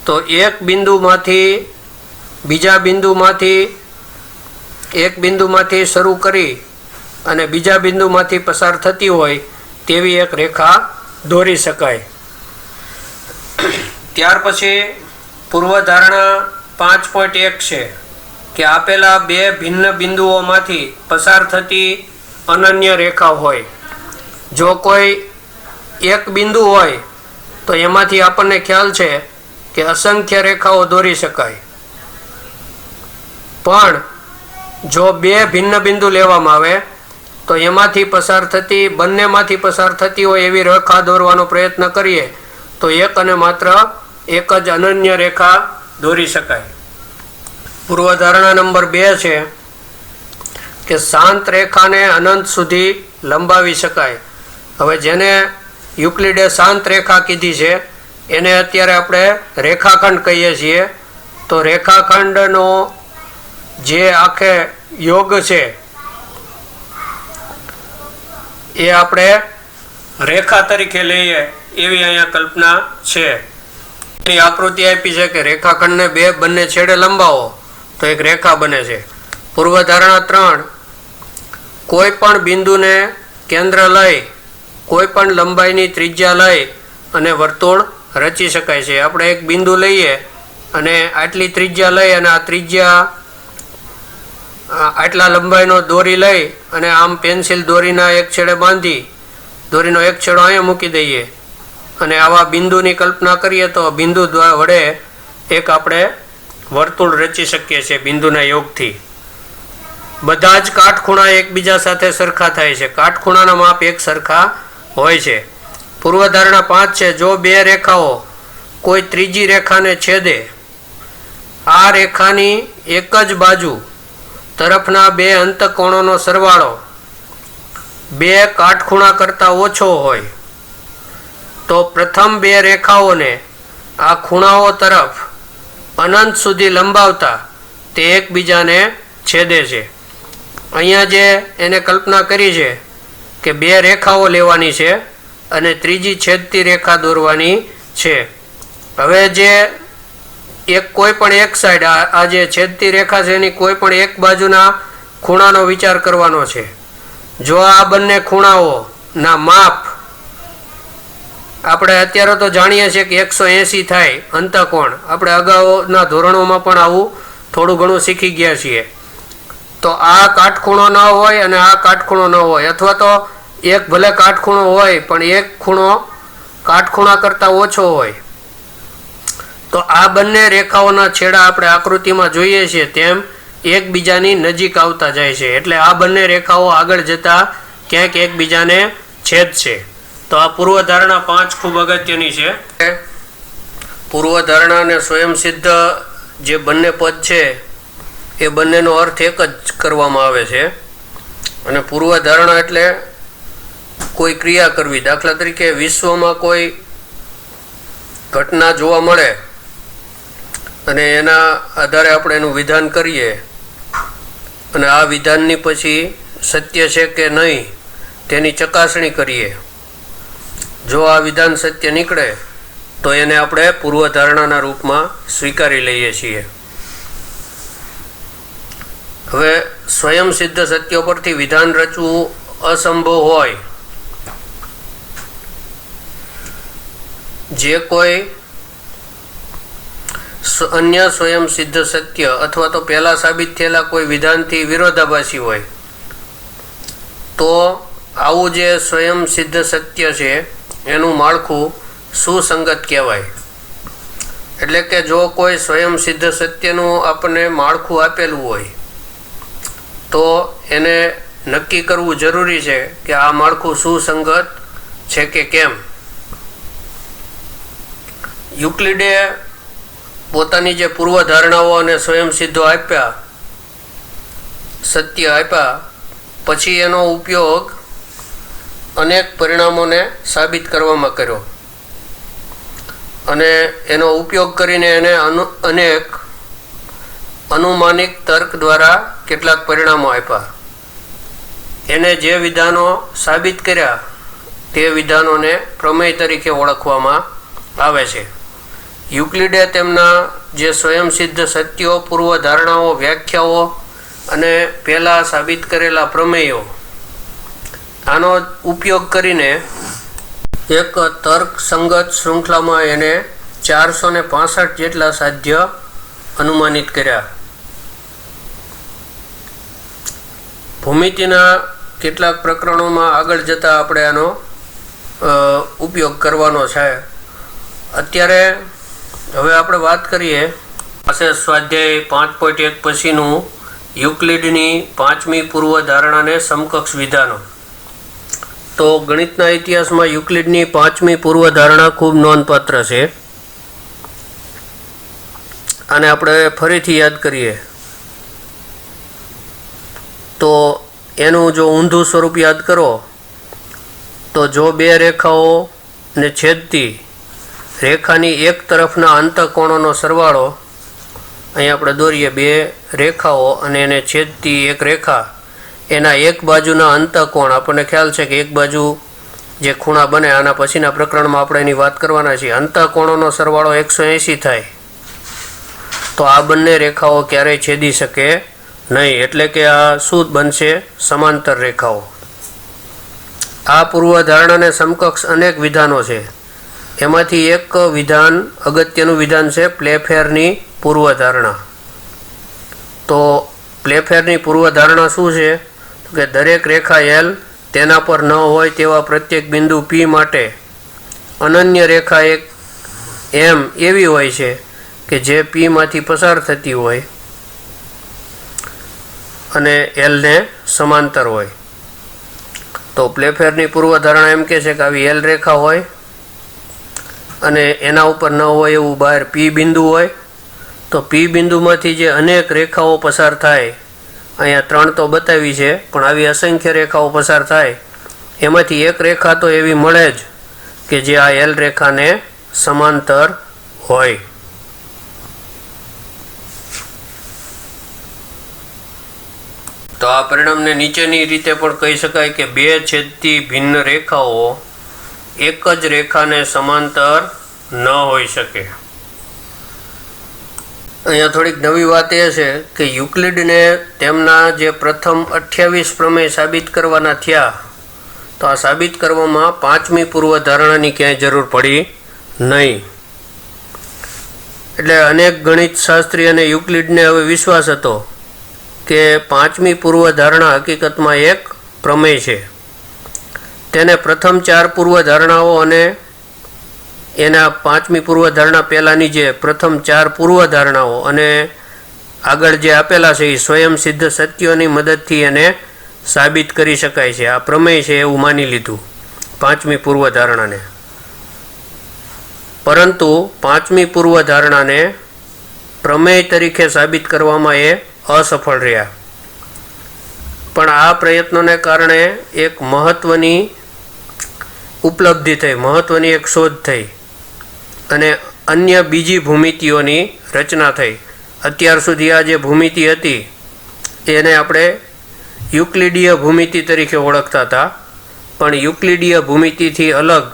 તો એક બિંદુમાંથી બીજા બિંદુમાંથી એક બિંદુમાંથી શરૂ કરી અને બીજા બિંદુમાંથી પસાર થતી હોય તેવી એક રેખા દોરી શકાય. ત્યાર પછી પૂર્વધારણા 5.1 છે કે આપેલા બે ભિન્ન બિંદુઓમાંથી પસાર થતી અનન્ય રેખા હોય. જો કોઈ એક બિંદુ હોય તો એમાંથી આપણને ખ્યાલ છે કે અસંખ્ય રેખાઓ દોરી શકાય. પણ જો બે ભિન્ન બિંદુ લેવામાં આવે તો એમાંથી પસાર થતી બંનેમાંથી પસાર થતી હોય એવી રેખા દોરવાનો પ્રયત્ન કરીએ તો એક અને માત્ર એક જ અનન્ય રેખા દોરી શકાય. પૂર્વધારણા નંબર 2 છે કે શાંત રેખાને અનંત સુધી લંબાવી શકાય. હવે જેને યુક્લિડે શાંત રેખા કીધી છે એને અત્યારે આપણે રેખાખંડ કહીએ છીએ. તો રેખાખંડનો જે આખે યોગ છે એ આપણે રેખા તરીકે લઈએ એવી અહીંયા કલ્પના છે. એની આકૃતિ આપી છે કે રેખાખંડને બંને છેડે લંબાવો તો એક રેખા બને છે. પૂર્વધારણા 3 કોઈ પણ બિંદુને કેન્દ્ર લઈ કોઈ પણ લંબાઈની ત્રિજ્યા લઈ અને વર્તુળ રચી શકાય છે. આપણે એક બિંદુ લઈએ અને આટલી ત્રિજ્યા લઈ અને આ ત્રિજ્યા આટલા લંબાઈનો દોરી લઈ અને આમ પેન્સિલ દોરીના એક છેડે બાંધી દોરીનો એક છેડો અહીંયા મૂકી દઈએ અને આવા બિંદુની કલ્પના કરીએ તો બિંદુ વડે એક આપણે વર્તુળ રચી શકીએ છીએ બિંદુના યોગથી. બધા જ કાટખૂણા એકબીજા સાથે સરખા થાય છે. કાટખૂણાના માપ એક સરખા હોય છે. પૂર્વધારણા 5 છે જો બે રેખાઓ કોઈ ત્રીજી રેખાને છેદે, આ રેખાની એક જ બાજુ તરફના બે અંતકોણોનો સરવાળો બે કાટખૂણા કરતાં ઓછો હોય તો પ્રથમ બે રેખાઓને આ ખૂણાઓ તરફ અનંત સુધી લંબાવતા તે એકબીજાને છેદે છે. અહીંયા જે એને કલ્પના કરી છે કે બે રેખાઓ લેવાની છે અને ત્રીજી છેદતી રેખા દોરવાની છે. હવે જે કોઈ પણ એક સાઈડ આ જે છેદતી રેખા છે એની કોઈ પણ એક બાજુના ખૂણાનો વિચાર કરવાનો છે. જો આ બંને ખૂણાઓના માપ આપણે અત્યારે તો જાણીએ છીએ કે 180 થાય અંતઃકોણ. આપણે અગાઉના ધોરણોમાં પણ આવું થોડું ઘણું શીખી ગયા છીએ. તો આ કાટખૂણો ન હોય અને આ કાટખૂણો ન હોય, અથવા તો એક ભલે કાટખૂણો હોય પણ એક ખૂણો કાટખૂણા કરતાં ઓછો હોય, તો આ બંને રેખાઓના છેડા આપણે આકૃતિમાં જોઈએ છીએ તેમ એકબીજાની નજીક આવતા જાય છે. એટલે આ બંને રેખાઓ આગળ જતા ક્યાંક એકબીજાને છેદશે. તો આ પૂર્વધારણા 5 ખૂબ અગત્યની છે. પૂર્વધારણા અને સ્વયંસિદ્ધ જે બંને પદ છે એ બંનેનો અર્થ એક જ કરવામાં આવે છે. અને પૂર્વધારણા એટલે કોઈ ક્રિયા કરવી. દાખલા તરીકે વિશ્વમાં કોઈ ઘટના જોવા મળે અને એના આધારે આપણે એનું વિધાન કરીએ અને આ વિધાનની પછી સત્ય છે કે નહીં તેની ચકાસણી કરીએ. જો આ વિધાન સત્ય નીકળે તો એને આપણે પૂર્વધારણાના રૂપમાં સ્વીકારી લઈએ છીએ. હવે સ્વયંસિદ્ધ સત્યો પરથી વિધાન રચવું અસંભવ હોય, જે કોઈ અન્ય સ્વયંસિદ્ધ સત્ય અથવા તો પહેલા સાબિત થયેલા કોઈ વિધાનથી વિરોધાભાસી હોય, તો આવું જે સ્વયંસિદ્ધ સત્ય છે એનું માળખું સુસંગત કહેવાય. એટલે કે જો કોઈ સ્વયંસિદ્ધ સત્યનું આપણને માળખું આપેલું હોય તો એને નક્કી કરવું જરૂરી છે કે આ માળખું સુસંગત છે કે કેમ. યુક્લિડે પોતાની જે પૂર્વધારણાઓ અને સ્વયંસિદ્ધો આપ્યા, સત્ય આપ્યા, પછી એનો ઉપયોગ અનેક પરિણામોને સાબિત કરવામાં કર્યો અને એનો ઉપયોગ કરીને એને અનેક અનુમાનિક તર્ક દ્વારા કેટલાક પરિણામો આપ્યા. એને જે વિધાનો સાબિત કર્યા તે વિધાનોને પ્રમેય તરીકે ઓળખવામાં આવે છે. યુક્લિડે તેમના જે સ્વયંસિદ્ધ સત્યો, પૂર્વધારણાઓ, વ્યાખ્યાઓ અને પહેલાં સાબિત કરેલા પ્રમેયો, આનો ઉપયોગ કરીને એક તર્ક સંગત શૃંખલામાં એને 465 જેટલા સાધ્ય અનુમાનિત કર્યા. ભૂમિતિના કેટલાક પ્રકરણોમાં આગળ જતાં આપણે આનો ઉપયોગ કરવાનો છે. અત્યારે હવે આપણે વાત કરીએ પાસે સ્વાધ્યાય 5.1 પછીનું યુક્લિડની 5મી પૂર્વધારણાને સમકક્ષ વિધાનો. તો ગણિતના ઇતિહાસમાં યુક્લિડની 5મી પૂર્વધારણા ખૂબ નોંધપાત્ર છે. આને આપણે ફરીથી યાદ કરીએ તો એનું જો ઊંધું સ્વરૂપ યાદ કરો તો જો બે રેખાઓને છેદતી રેખાની એક તરફના અંતઃકોણોનો સરવાળો, અહીં આપણે દોરીએ બે રેખાઓ અને એને છેદતી એક રેખા, એના એક બાજુના અંતઃકોણ, આપણને ખ્યાલ છે કે એક બાજુ જે ખૂણા બને, આના પછીના પ્રકરણમાં આપણે એની વાત કરવાના છીએ, અંતઃકોણોનો સરવાળો 180 થાય તો આ બંને રેખાઓ ક્યારેય છેદી શકે નહીં. એટલે કે આ શું બનશે? સમાંતર રેખાઓ. આ પૂર્વધારણાને સમકક્ષ અનેક વિધાનો છે. એમાંથી એક વિધાન, અગત્યનું વિધાન છે પ્લેફેરની પૂર્વધારણા. તો પ્લેફેરની પૂર્વધારણા શું છે કે દરેક રેખા એલ તેના પર ન હોય તેવા પ્રત્યેક બિંદુ પી માટે અનન્ય રેખા એક એમ એવી હોય છે કે જે પીમાંથી પસાર થતી હોય અને એલને સમાંતર હોય. તો પ્લેફેરની પૂર્વધારણા એમ કહે છે કે આવી એલ રેખા હોય અને એના ઉપર ન હોય એવું બહાર પી બિંદુ હોય, તો પી બિંદુમાંથી જે અનેક રેખાઓ પસાર થાય, અહીંયા 3 તો બતાવી છે પણ આવી અસંખ્ય રેખાઓ પસાર થાય, એમાંથી એક રેખા તો એવી મળે જ કે જે આ એલ રેખાને સમાંતર હોય. તો આ પરિણામને નીચેની રીતે પણ કહી શકાય કે બે છેદતી ભિન્ન રેખાઓ એક જ રેખાને સમાંતર ન હોઈ શકે. અહીંયા થોડીક નવી વાત એ છે કે યુક્લિડને તેમના જે પ્રથમ 28 પ્રમેય સાબિત કરવાના થયા, તો આ સાબિત કરવામાં 5મી પૂર્વધારણાની ક્યાંય જરૂર પડી નહીં. એટલે અનેક ગણિત શાસ્ત્રી અને યુક્લિડને હવે વિશ્વાસ હતો કે 5મી પૂર્વધારણા હકીકતમાં એક પ્રમેય છે. તેને પ્રથમ 4 પૂર્વધારણાઓ અને એના 5મી પૂર્વધારણા પહેલાંની જે પ્રથમ 4 પૂર્વધારણાઓ અને આગળ જે આપેલા છે એ સ્વયં સિદ્ધ સત્યોની મદદથી એને સાબિત કરી શકાય છે. આ પ્રમેય છે એવું માની લીધું 5મી પૂર્વધારણાને. પરંતુ 5મી પૂર્વધારણાને પ્રમેય તરીકે સાબિત કરવામાં એ અસફળ રહ્યા. પણ આ પ્રયત્નોને કારણે એક મહત્ત્વની ઉપલબ્ધિ થઈ, મહત્ત્વની એક શોધ થઈ અને અન્ય બીજી ભૂમિતિઓની રચના થઈ. અત્યાર સુધી આ જે ભૂમિતિ હતી એને આપણે યુક્લિડીય ભૂમિતિ તરીકે ઓળખતા હતા, પણ યુક્લિડીય ભૂમિતિથી અલગ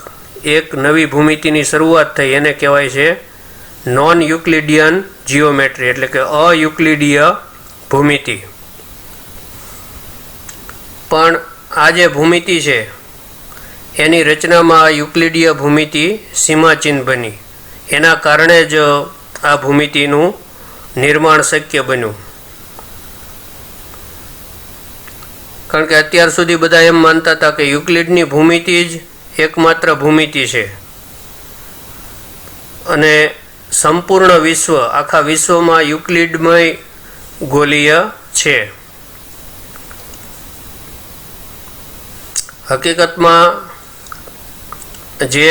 એક નવી ભૂમિતિની શરૂઆત થઈ. એને કહેવાય છે નોન યુક્લિડિયન જીઓમેટ્રી, એટલે કે અયુક્લિડીય ભૂમિતિ. પણ આ જે ભૂમિતિ છે એની રચનામાં યુક્લિડીય ભૂમિતિ સીમાચિહ્ન બની. એના કારણે જ આ ભૂમિતિનું નિર્માણ શક્ય બન્યું. કારણ કે અત્યાર સુધી બધા એમ માનતા હતા કે યુક્લિડની ભૂમિતિ જ એકમાત્ર ભૂમિતિ છે અને સંપૂર્ણ વિશ્વ, આખા વિશ્વમાં યુક્લિડમય ગોલીય છે. હકીકતમાં જે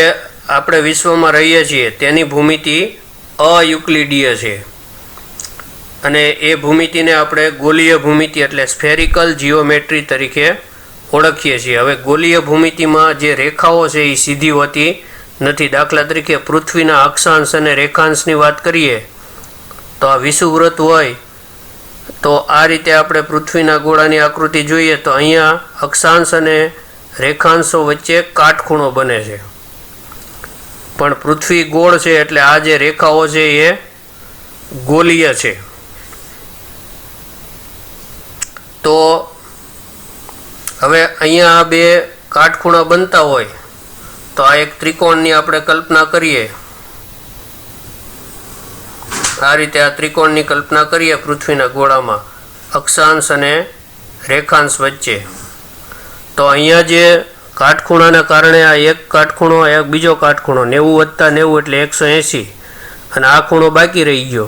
આપણે વિશ્વમાં રહીએ છીએ તેની ભૂમિતિ અયુક્લિડીય છે અને એ ભૂમિતિને આપણે ગોલીય ભૂમિતિ એટલે સ્ફેરિકલ જીઓમેટ્રી તરીકે ઓળખીએ છીએ. હવે ગોલીય ભૂમિતિમાં જે રેખાઓ છે એ સીધી હોતી નથી. દાખલા તરીકે પૃથ્વીના અક્ષાંશ અને રેખાંશની વાત કરીએ તો આ વિષુવવૃત્ત હોય તો આ રીતે આપણે પૃથ્વીના ગોળાની આકૃતિ જોઈએ તો અહીંયા અક્ષાંશ અને રેખાંશો વચ્ચે કાટખૂણો બને છે. પણ પૃથ્વી ગોળ છે એટલે આ જે રેખાઓ છે એ ગોલીય છે. તો હવે અહીંયા આ બે કાટખૂણા બનતા હોય તો આ એક ત્રિકોણની આપણે કલ્પના કરીએ. આ રીતે આ ત્રિકોણની કલ્પના કરીએ પૃથ્વીના ગોળામાં અક્ષાંશ અને રેખાંશ વચ્ચે. તો અહીંયા જે કાટખૂણાના કારણે આ એક કાટખૂણો, એક બીજો કાટખૂણો, 90 + 90 એટલે 180 અને આ ખૂણો બાકી રહી ગયો.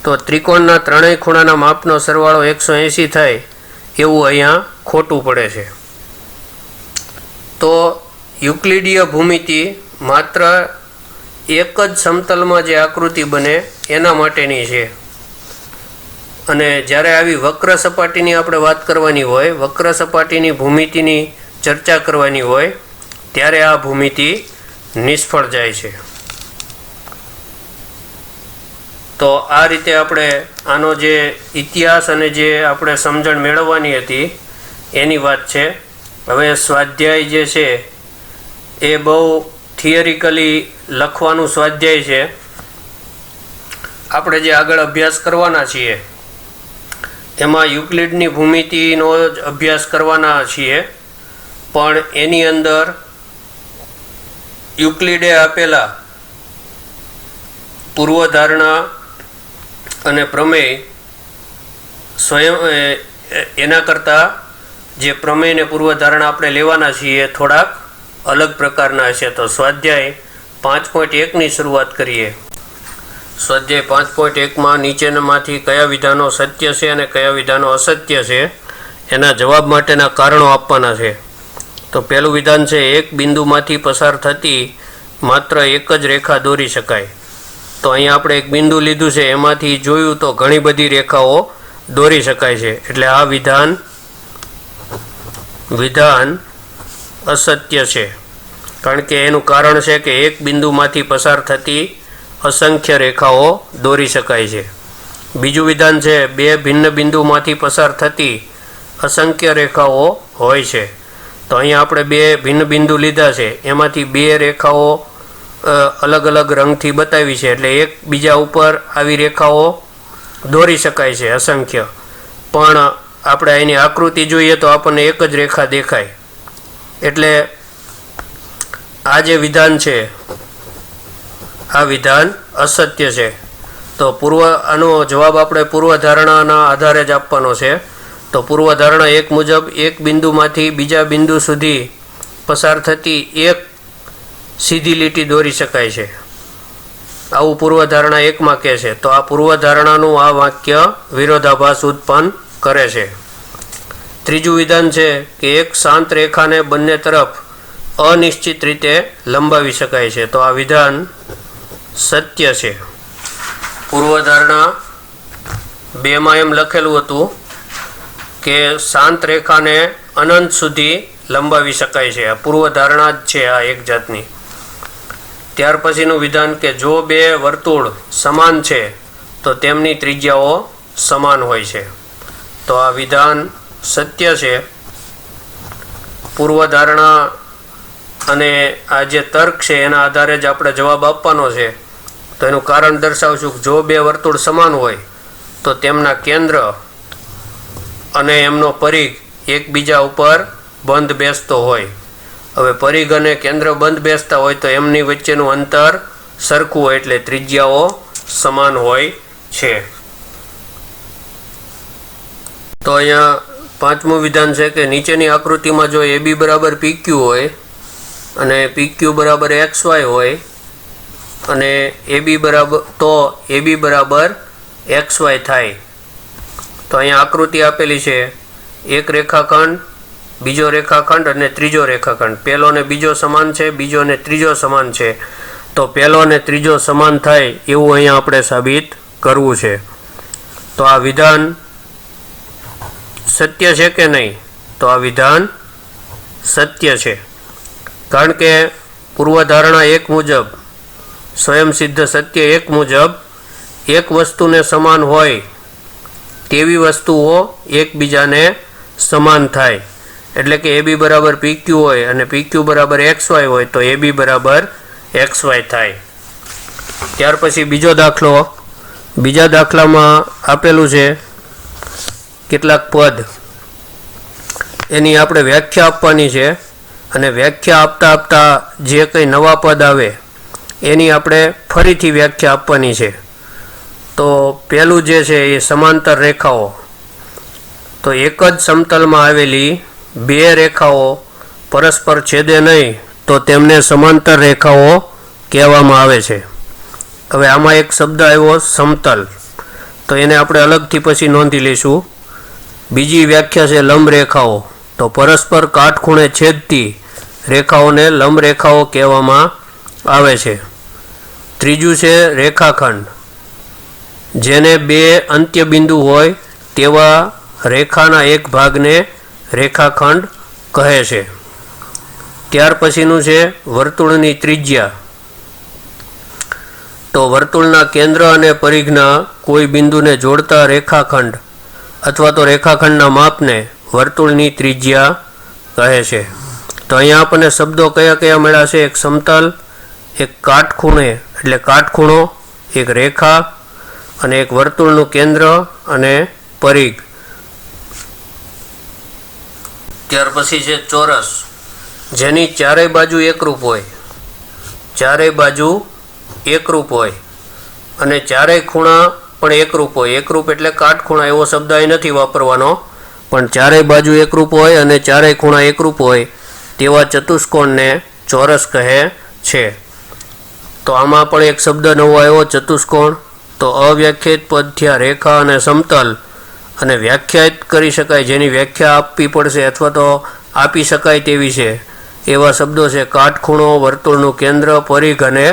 તો ત્રિકોણના ત્રણેય ખૂણાના માપનો સરવાળો 180 થાય એવું અહીંયા ખોટું પડે છે. તો યુક્લિડીય ભૂમિતિ માત્ર એક જ સમતલમાં જે આકૃતિ બને એના માટેની છે. અને જ્યારે આવી વક્ર સપાટીની આપણે વાત કરવાની હોય, વક્ર સપાટીની ભૂમિતિની ચર્ચા કરવાની હોય ત્યારે આ ભૂમિતિ નિષ્ફળ જાય છે. તો આ રીતે આપણે આનો જે ઇતિહાસ અને જે આપણે સમજણ મેળવવાની હતી એની વાત છે. હવે સ્વાધ્યાય જે છે એ બહુ થિયરિકલી લખવાનું સ્વાધ્યાય છે. આપણે જે આગળ અભ્યાસ કરવાના છીએ એમાં યુક્લિડની ભૂમિતિનો જ અભ્યાસ કરવાના છીએ, પણ એની અંદર યુક્લિડે આપેલા પૂર્વધારણા અને પ્રમેય સ્વયં એના કરતાં જે પ્રમેય ને પૂર્વધારણા આપણે લેવાના છીએ થોડાક અલગ પ્રકારના હશે. તો સ્વાધ્યાય 5.1ની શરૂઆત કરીએ. સ્વાધ્યાય 5.1માં નીચેનામાંથી કયા વિધાનો સત્ય છે અને કયા વિધાનો અસત્ય છે એના જવાબ માટેના કારણો આપવાના છે. તો પહેલું વિધાન છે એક બિંદુમાંથી પસાર થતી માત્ર એક જ રેખા દોરી શકાય. તો અહીંયા આપણે એક બિંદુ લીધું છે, એમાંથી જોયું તો ઘણી બધી રેખાઓ દોરી શકાય છે. એટલે આ વિધાન અસત્ય છે, કારણ કે એનું કારણ છે કે એક બિંદુમાંથી પસાર થતી અસંખ્ય રેખાઓ દોરી શકાય છે. બીજું વિધાન છે બે ભિન્ન બિંદુમાંથી પસાર થતી અસંખ્ય રેખાઓ હોય છે. તો અહીંયા આપણે બે ભિન્ન બિંદુ લીધા છે, એમાંથી બે રેખાઓ અલગ અલગ રંગથી બતાવી છે, એટલે એક બીજા ઉપર આવી રેખાઓ દોરી શકાય છે અસંખ્ય, પણ આપણે એની આકૃતિ જોઈએ તો આપણને એક જ રેખા દેખાય. એટલે આ જે વિધાન છે આ વિધાન અસત્ય છે. તો આનો જવાબ આપણે પૂર્વધારણાના આધારે જ આપવાનો છે. તો પૂર્વધારણા 1 મુજબ એક બિંદુમાંથી બીજા બિંદુ સુધી પસાર થતી એક સીધી લીટી દોરી શકાય છે, આવું પૂર્વધારણા 1માં કહે છે. તો આ પૂર્વધારણાનું આ વાક્ય વિરોધાભાસ ઉત્પન્ન કરે છે. ત્રીજું વિધાન છે કે એક શાંત રેખાને બંને તરફ અનિશ્ચિત રીતે લંબાવી શકાય છે. તો આ વિધાન સત્ય છે. પૂર્વધારણા 2માં એમ લખેલું હતું કે શાંત રેખાને અનંત સુધી લંબાવી શકાય છે. આ પૂર્વધારણા જ છે આ એક જાતની. ત્યાર પછીનું વિધાન કે જો બે વર્તુળ સમાન છે તો તેમની ત્રિજ્યાઓ સમાન હોય છે. તો આ વિધાન સત્ય છે. પૂર્વધારણા અને આ જે તર્ક છે એના આધારે જ આપણે જવાબ આપવાનો છે. તો એનું કારણ દર્શાવશું કે જો બે વર્તુળ સમાન હોય તો તેમના કેન્દ્ર અને એમનો પરિઘ એકબીજા ઉપર બંધ બેસતો હોય. હવે પરિઘ અને કેન્દ્ર બંધ બેસતા હોય તો એમની વચ્ચેનું અંતર સરખું હોય એટલે ત્રિજ્યાઓ સમાન હોય છે. તો અહીંયા પાંચમું વિધાન છે કે નીચેની આકૃતિમાં જો AB બરાબર PQ હોય અને PQ બરાબર XY હોય અને AB બરાબર XY થાય. તો અહીંયા આકૃતિ આપેલી છે, એક રેખાખંડ, બીજો રેખાખંડ અને ત્રીજો રેખાખંડ. પહેલો ને બીજો સમાન છે, બીજો ને ત્રીજો સમાન છે. તો પહેલો ને ત્રીજો સમાન થાય એવું અહીંયા આપણે સાબિત કરવું છે. તો આ વિધાન સત્ય છે કે નહીં? તો આ વિધાન સત્ય છે. કારણ કે પૂર્વધારણા 1 મુજબ, સ્વયંસિદ્ધ સત્ય 1 મુજબ એક વસ્તુને સમાન હોય તેવી વસ્તુઓ એકબીજાને સમાન થાય. એટલે કે AB બરાબર PQ હોય અને PQ બરાબર XY હોય તો AB બરાબર XY થાય. ત્યાર પછી બીજો દાખલો. બીજા દાખલામાં આપેલું છે કેટલાક પદ, એની આપણે વ્યાખ્યા આપવાની છે અને વ્યાખ્યા આપતા જે કંઈ નવા પદ આવે એની આપણે ફરીથી વ્યાખ્યા આપવાની છે. તો પહેલું જે છે એ સમાંતર રેખાઓ. તો એક જ સમતલમાં આવેલી બે રેખાઓ પરસ્પર છેદે નહીં તો તેમને સમાંતર રેખાઓ કહેવામાં આવે છે. હવે આમાં એક શબ્દ આવ્યો સમતલ, તો એને આપણે અલગથી પછી નોંધી લઈશું. બીજી વ્યાખ્યા છે લંબ રેખાઓ. તો પરસ્પર કાટખૂણે છેદતી રેખાઓને લંબ રેખાઓ કહેવામાં આવે છે. ત્રીજું છે રેખાખંડ, જેને બે અંત્યબિંદુ હોય તેવા રેખાના એક ભાગને રેખાખંડ કહે છે. ત્યાર પછીનું છે વર્તુળની ત્રિજ્યા. તો વર્તુળના કેન્દ્ર અને પરિઘના કોઈ બિંદુને જોડતા રેખાખંડ અથવા તો રેખાખંડના માપને વર્તુળની ત્રિજ્યા કહે છે. તો અહીંયા આપણને શબ્દો કયા કયા મળ્યા છે? એક સમતલ, એક કાટખૂણે એટલે કાટખૂણો, એક રેખા અને એક વર્તુળનું કેન્દ્ર અને પરિઘ. ત્યાર પછી છે ચોરસ, જેની ચારેય બાજુ એકરૂપ હોય, ચારેય બાજુ એકરૂપ હોય અને ચારેય ખૂણા પણ એકરૂપ હોય. એકરૂપ એટલે કાટખૂણા એવો શબ્દ અહીં નથી વાપરવાનો, પણ ચારેય બાજુ એકરૂપ હોય અને ચારેય ખૂણા એકરૂપ હોય તેવા ચતુષ્કોણને ચોરસ કહે છે. તો આમાં પણ એક શબ્દ નવો આવ્યો, ચતુષ્કોણ. તો અવ્યાખ્યાયિત પદ થયા રેખા અને સમતલ, અને વ્યાખ્યાયિત કરી શકાય જેની વ્યાખ્યા આપવી પડશે અથવા તો આપી શકાય તેવી છે એવા શબ્દો છે કાટખૂણો, વર્તુળનું કેન્દ્ર, પરિઘ અને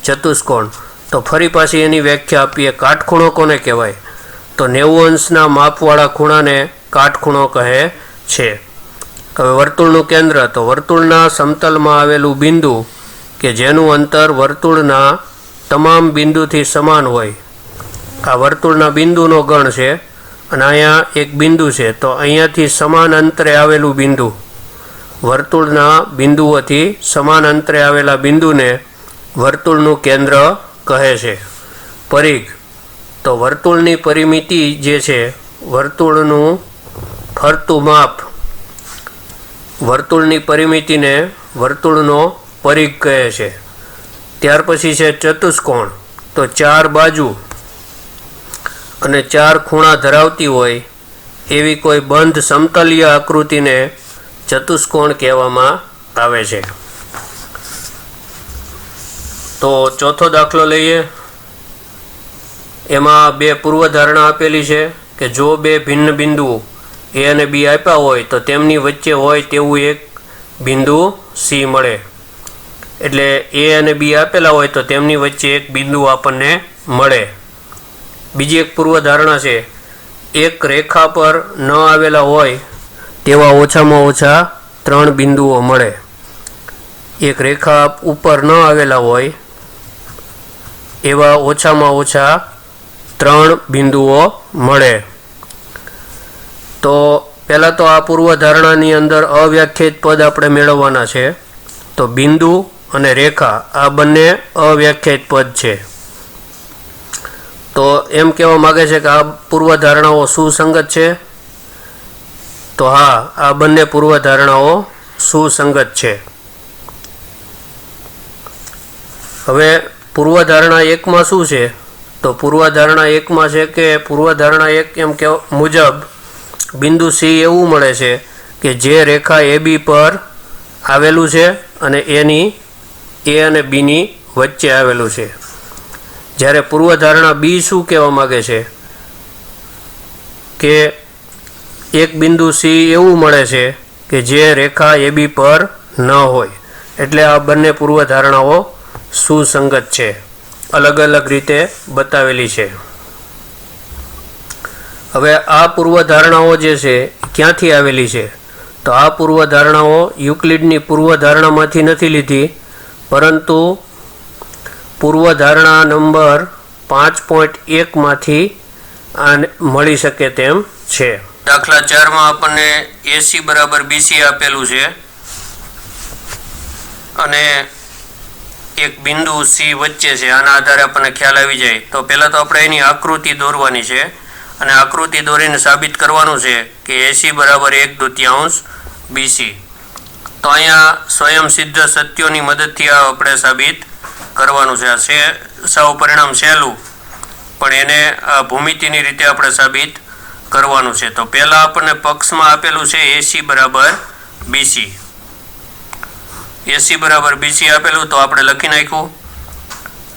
ચતુષ્કોણ. તો ફરી પાછી એની વ્યાખ્યા આપીએ. કાટખૂણો કોને કહેવાય? તો 90 અંશના માપવાળા ખૂણાને કાટખૂણો કહે છે. હવે વર્તુળનું કેન્દ્ર, તો વર્તુળના સમતલમાં આવેલું બિંદુ કે જેનું અંતર વર્તુળના તમામ બિંદુથી સમાન હોય. આ વર્તુળના બિંદુનો ગણ છે અને અહીંયા એક બિંદુ છે. તો અહીંયાથી સમાન અંતરે આવેલું બિંદુ, વર્તુળના બિંદુઓથી સમાન અંતરે આવેલા બિંદુને વર્તુળનું કેન્દ્ર કહે છે. પરિઘ, તો વર્તુળની પરિમિતિ જે છે, વર્તુળનું ફરતું માપ, વર્તુળની પરિમિતિને વર્તુળનો પરિઘ કહે છે. ત્યાર પછી છે ચતુષ્કોણ. તો 4 બાજુ અને 4 ખૂણા ધરાવતી હોય એવી કોઈ બંધ સમતલીય આકૃતિને ચતુષ્કોણ કહેવામાં આવે છે. તો ચોથો દાખલો લઈએ. એમાં 2 પૂર્વધારણા આપેલી છે કે જો 2 ભિન્ન બિંદુઓ A અને B આપ્યા હોય તો તેમની વચ્ચે હોય તેવું એક બિંદુ C મળે. એટલે A અને B આપેલા હોય તો તેમની વચ્ચે એક બિંદુ આપણને મળે. બીજી એક પૂર્વધારણા છે, એક રેખા પર ન આવેલા હોય તેવા ઓછામાં ઓછા 3 બિંદુઓ મળે. એક રેખા ઉપર ન આવેલા હોય એવા ઓછામાં ઓછા 3 બિંદુઓ મળે. તો પહેલાં તો આ પૂર્વધારણાની અંદર અવ્યાખ્યાયિત પદ આપણે મેળવવાના છે. તો બિંદુ અને રેખા આ બંને અવ્યાખ્યાયિત પદ છે. તો એમ કહેવા માગે છે કે આ પૂર્વધારણાઓ સુસંગત છે. તો હા, આ બંને પૂર્વધારણાઓ સુસંગત છે. હવે પૂર્વધારણા 1માં શું છે? તો પૂર્વધારણા 1માં છે કે પૂર્વધારણા 1 એમ કે મુજબ બિંદુ C એવું મળે છે કે જે રેખા AB પર આવેલું છે અને A અને B ની વચ્ચે આવેલું છે. જ્યારે પૂર્વધારણા B શું કહેવા માગે છે કે એક બિંદુ C એવું મળે છે કે જે રેખા AB પર ન હોય. એટલે આ બંને પૂર્વધારણાઓ સુસંગત છે, અલગ અલગ રીતે બતાવેલી છે. હવે આ પૂર્વધારણાઓ જે છે ક્યાંથી આવેલી છે? તો આ પૂર્વધારણાઓ યુક્લિડની પૂર્વધારણામાંથી નથી લીધી, પરંતુ પૂર્વધારણા નંબર 5.1માંથી આ મળી શકે તેમ છે. દાખલા 4માં આપણને AC બરાબર BC આપેલું છે અને એક બિંદુ C વચ્ચે છે. આના આધારે આપણને ખ્યાલ આવી જાય. તો પહેલાં તો આપણે એની આકૃતિ દોરવાની છે અને આકૃતિ દોરીને સાબિત કરવાનું છે કે AC બરાબર 1/2 BC. તો અહીંયા સ્વયં સિદ્ધ સત્યોની મદદથી આ આપણે સાબિત કરવાનું છે. આ છે સાવ પરિણામ સહેલું, પણ એને આ ભૂમિતિની રીતે આપણે સાબિત કરવાનું છે. તો પહેલાં આપણને પક્ષમાં આપેલું છે AC બરાબર BC. AC બરાબર BC આપેલું, તો આપણે લખી નાખ્યું.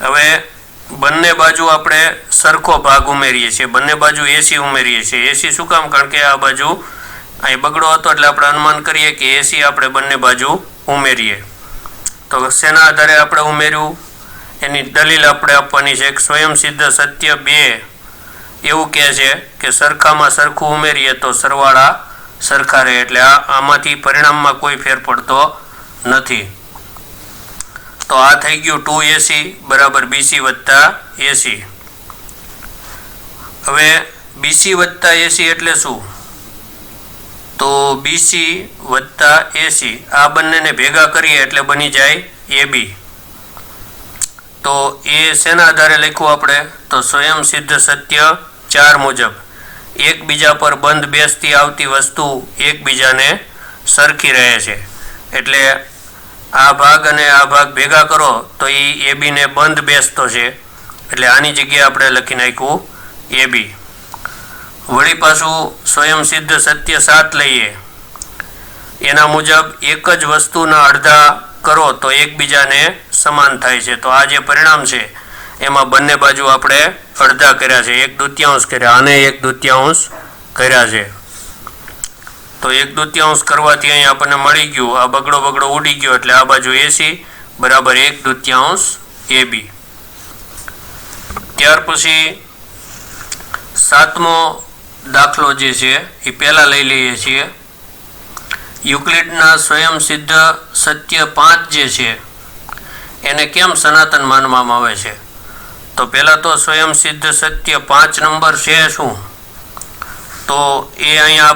હવે બંને બાજુ આપણે સરખો ભાગ ઉમેરીએ છીએ, બંને બાજુ AC ઉમેરીએ છીએ. AC શું કામ? કારણ કે આ બાજુ અહીં બગડો હતો એટલે આપણે અનુમાન કરીએ કે AC આપણે બંને બાજુ ઉમેરીએ. તો શેના આધારે આપણે ઉમેર્યું એની દલીલ આપણે આપવાની છે. સ્વયં સિદ્ધ સત્ય 2 એવું કહે છે કે સરખામાં સરખું ઉમેરીએ તો સરવાળા સરખા રહે. એટલે આમાંથી પરિણામમાં કોઈ ફેર પડતો નથી. તો આ થઈ ગયું 2AC બરાબર BC વત્તા AC. હવે BC વત્તા AC એટલે શું? તો BC વત્તા AC આ બંનેને ભેગા કરીએ એટલે બની જાય AB. તો એ શેના આધારે લખ્યું આપણે? તો સ્વયં સિદ્ધ સત્ય 4 મુજબ એકબીજા પર બંધ બેસતી આવતી વસ્તુ એકબીજાને સરખી રહે છે. એટલે આ ભાગ અને આ ભાગ ભેગા કરો તો એ AB ને બંધ બેસતો છે, એટલે આની જગ્યાએ આપણે લખી નાખ્યું AB. વળી પાછું સ્વયં સિદ્ધ સત્ય 7 લઈએ. એના મુજબ એક જ વસ્તુના અડધા કરો તો એકબીજાને સમાન થાય છે. તો આ જે પરિણામ છે એમાં બંને બાજુ આપણે અડધા કર્યા છે, 1/2 કર્યા અને 1/2 કર્યા છે. તો 1/2 કરવાથી અહીં આપણને મળી ગયું, આ બગડો ઉડી ગયો એટલે આ બાજુ AC બરાબર 1/2 AB. ત્યાર પછી 7મો દાખલો જે છે એ પહેલા લઈ લઈએ છીએ. યુક્લિડના સ્વયં સિદ્ધ સત્ય 5 જે છે એને કેમ સનાતન માનવામાં આવે છે? તો પહેલાં તો સ્વયં સિદ્ધ સત્ય 5 નંબર છે શું? તો એ અહીંયા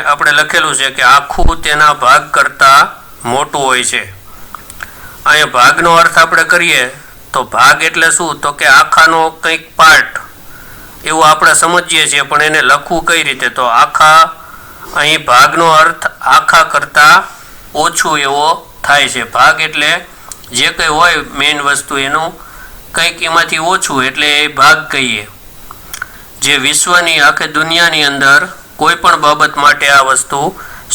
આપણે લખેલું છે કે આખું તેના ભાગ કરતાં મોટું હોય છે. અહીંયા ભાગનો અર્થ આપણે કરીએ તો ભાગ એટલે શું? તો કે આખાનો કંઈક પાર્ટ એવું આપણે સમજીએ છીએ, પણ એને લખવું કઈ રીતે? તો આખા, અહીં ભાગનો અર્થ આખા કરતાં ઓછું એવો થાય છે. ભાગ એટલે જે કંઈ હોય મેઇન વસ્તુ એનું કંઈક એમાંથી ઓછું એટલે એ ભાગ કહીએ. જે વિશ્વની આખી દુનિયાની અંદર કોઈ પણ બાબત માટે આ વસ્તુ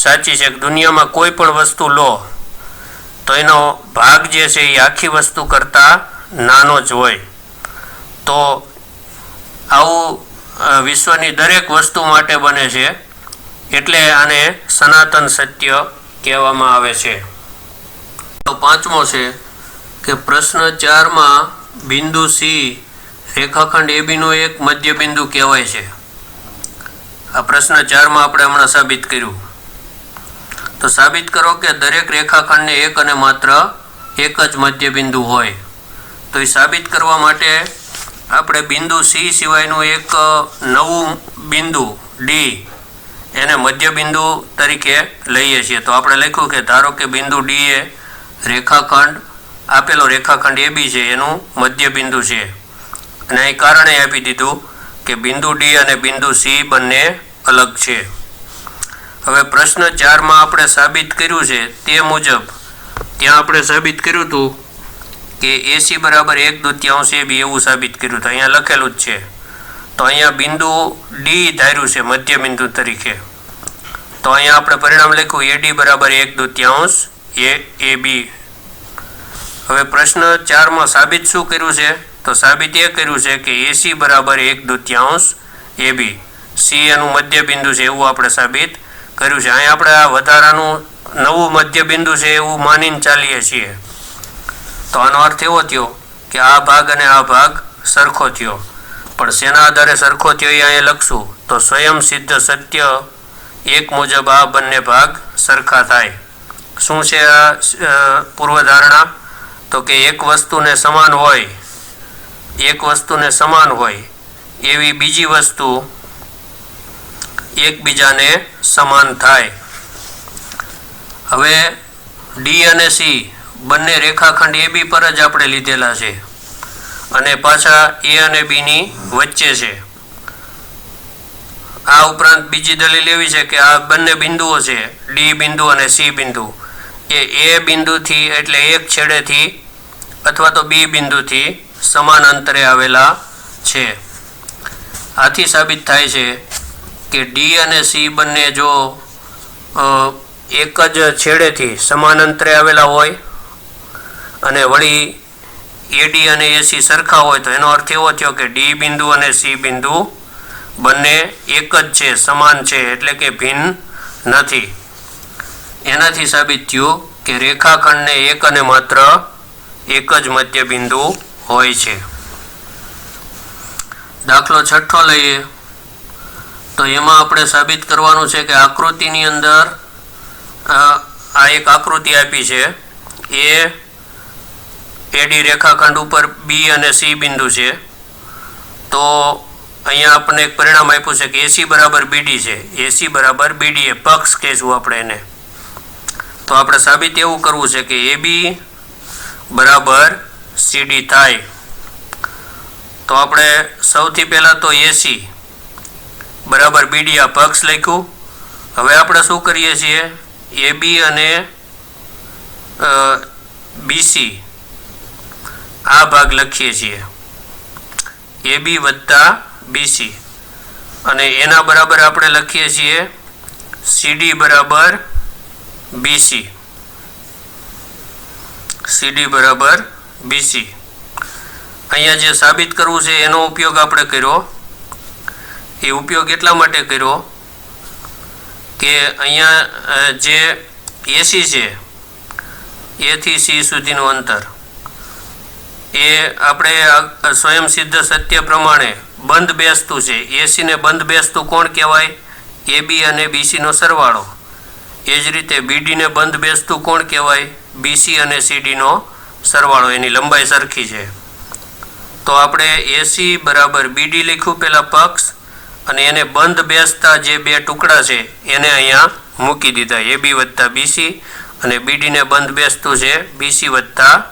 સાચી છે. દુનિયામાં કોઈ પણ વસ્તુ લો તો એનો ભાગ જે છે એ આખી વસ્તુ કરતાં નાનો જ હોય. તો આવું વિશ્વની દરેક વસ્તુ માટે બને છે, એટલે આને સનાતન સત્ય કહેવામાં આવે છે. તો પાંચમો છે કે પ્રશ્ન 4માં બિંદુ સી રેખાખંડ એબીનો એક મધ્ય બિંદુ કહેવાય છે. આ પ્રશ્ન 4માં આપણે હમણાં સાબિત કર્યું. તો સાબિત કરો કે દરેક રેખાખંડને એક અને માત્ર એક જ મધ્ય બિંદુ હોય. તો એ સાબિત કરવા માટે આપણે બિંદુ સી સિવાયનું એક નવું બિંદુ ડી એને મધ્ય બિંદુ તરીકે લઈએ છીએ. તો આપણે લખ્યું કે ધારો કે બિંદુ ડી એ રેખાખંડ આપેલો રેખાખંડ એબી છે એનું મધ્ય બિંદુ છે, અને અહીં કારણે આપી દીધું કે બિંદુ ડી અને બિંદુ સી બંને અલગ છે. હવે પ્રશ્ન 4માં આપણે સાબિત કર્યું છે તે મુજબ ત્યાં આપણે સાબિત કર્યું હતું કે એસી બરાબર 1/2 એબી એવું સાબિત કર્યું હતું. અહીંયા લખેલું જ છે. તો અહીંયા બિંદુ ડી ધાર્યું છે મધ્ય બિંદુ તરીકે. તો અહીંયા આપણે પરિણામ લખ્યું એડી બરાબર 1/2 એબી. હવે પ્રશ્ન 4માં સાબિત શું કર્યું છે? તો સાબિત એ કર્યું છે કે એસી બરાબર 1/2 એબી, સી એનું મધ્ય બિંદુ છે એવું આપણે સાબિત કર્યું છે. અહીંયા આપણે આ વધારાનું નવું મધ્ય બિંદુ છે એવું માનીને ચાલીએ છીએ. તો આનો અર્થ એવો થયો કે આ ભાગ અને આ ભાગ સરખો થયો. પણ શેના આધારે સરખો થયો એ અહીંયા લખશું. તો સ્વયં સિદ્ધ સત્ય એક મુજબ આ બંને ભાગ સરખા થાય. શું છે આ પૂર્વધારણા? તો કે એક વસ્તુને સમાન હોય એવી બીજી વસ્તુ એકબીજાને સમાન થાય. હવે ડી અને સી બંને રેખાખંડ એબી પર જ આપણે લીધેલા છે અને પાછા એ અને બીની વચ્ચે છે. આ ઉપરાંત બીજી દલીલ એવી છે કે આ બંને બિંદુઓ છે ડી બિંદુ અને સી બિંદુ એ બિંદુથી એટલે એક છેડેથી અથવા તો બી બિંદુથી સમાન અંતરે આવેલા છે. આથી સાબિત થાય છે કે ડી અને સી બંને જો એક જ છેડેથી સમાન અંતરે આવેલા હોય અને વળી એડી અને એસી સરખા હોય તો એનો અર્થ એવો થયો કે ડી બિંદુ અને સી બિંદુ બંને એક જ છે, સમાન છે, એટલે કે ભિન્ન નથી. એનાથી સાબિત થયું કે રેખાખંડને એક અને માત્ર એક જ મધ્ય બિંદુ હોય છે. દાખલો 6 લઈએ તો એમાં આપણે સાબિત કરવાનું છે કે આકૃતિની અંદર આ એક આકૃતિ આપી છે. એડી રેખાખંડ ઉપર બી અને સી બિંદુ છે. તો અહીંયા આપણને એક પરિણામ આપ્યું છે કે એસી બરાબર બીડી છે. એસી બરાબર બીડી એ પક્ષ કહેશું આપણે એને. તો આપણે સાબિત એવું કરવું છે કે એબી બરાબર સીડી થાય. તો આપણે સૌથી પહેલાં તો એસી બરાબર બીડી આ પક્ષ લખ્યું. હવે આપણે શું કરીએ છીએ? એબી અને બીસી આ ભાગ લખીએ છીએ, એબી વત્તા બીસી, અને એના બરાબર આપણે લખીએ છીએ સીડી બરાબર બીસી. સીડી બરાબર બીસી. અહીંયા જે સાબિત કરવું છે એનો ઉપયોગ આપણે કર્યો. એ ઉપયોગ એટલા માટે કર્યો કે અહીંયા જે એસી છે એથી સી સુધીનું અંતર એ આપણે સ્વયં સિદ્ધ સત્ય પ્રમાણે બંધ બેસતું છે. એસીને બંધ બેસતું કોણ કહેવાય? એબી અને બીસીનો સરવાળો. એ જ રીતે બીડીને બંધ બેસતું કોણ કહેવાય? બીસી અને સીડીનો સરવાળો. એની લંબાઈ સરખી છે. તો આપણે એસી બરાબર બીડી લખ્યું પહેલાં પક્ષ, અને એને બંધ બેસતા જે બે ટુકડા છે એને અહીંયા મૂકી દીધા, એબી વત્તા બીસી, અને બીડીને બંધ બેસતું છે બીસી વત્તા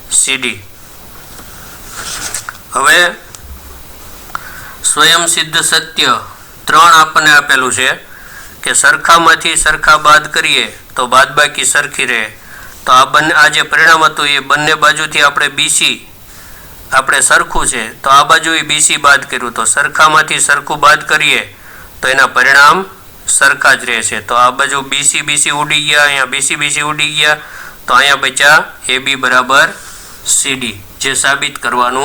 સીડી. હવે સ્વયં સિદ્ધ સત્ય 3 આપણને આપેલું છે કે સરખામાંથી સરખા બાદ કરીએ તો બાદબાકી સરખી રહે. તો આ જે પરિણામ હતું એ બંને બાજુથી આપણે બીસી આપણે સરખું છે તો આ બાજુ બીસી બાદ કર્યું તો સરખામાંથી સરખું બાદ કરીએ તો એના પરિણામ સરખા જ રહેશે. તો આ બાજુ બીસી ઉડી ગયા, અહીંયા બીસી ઉડી ગયા, તો અહીંયા બચ્યા AB બરાબર CD, જે સાબિત કરવાનું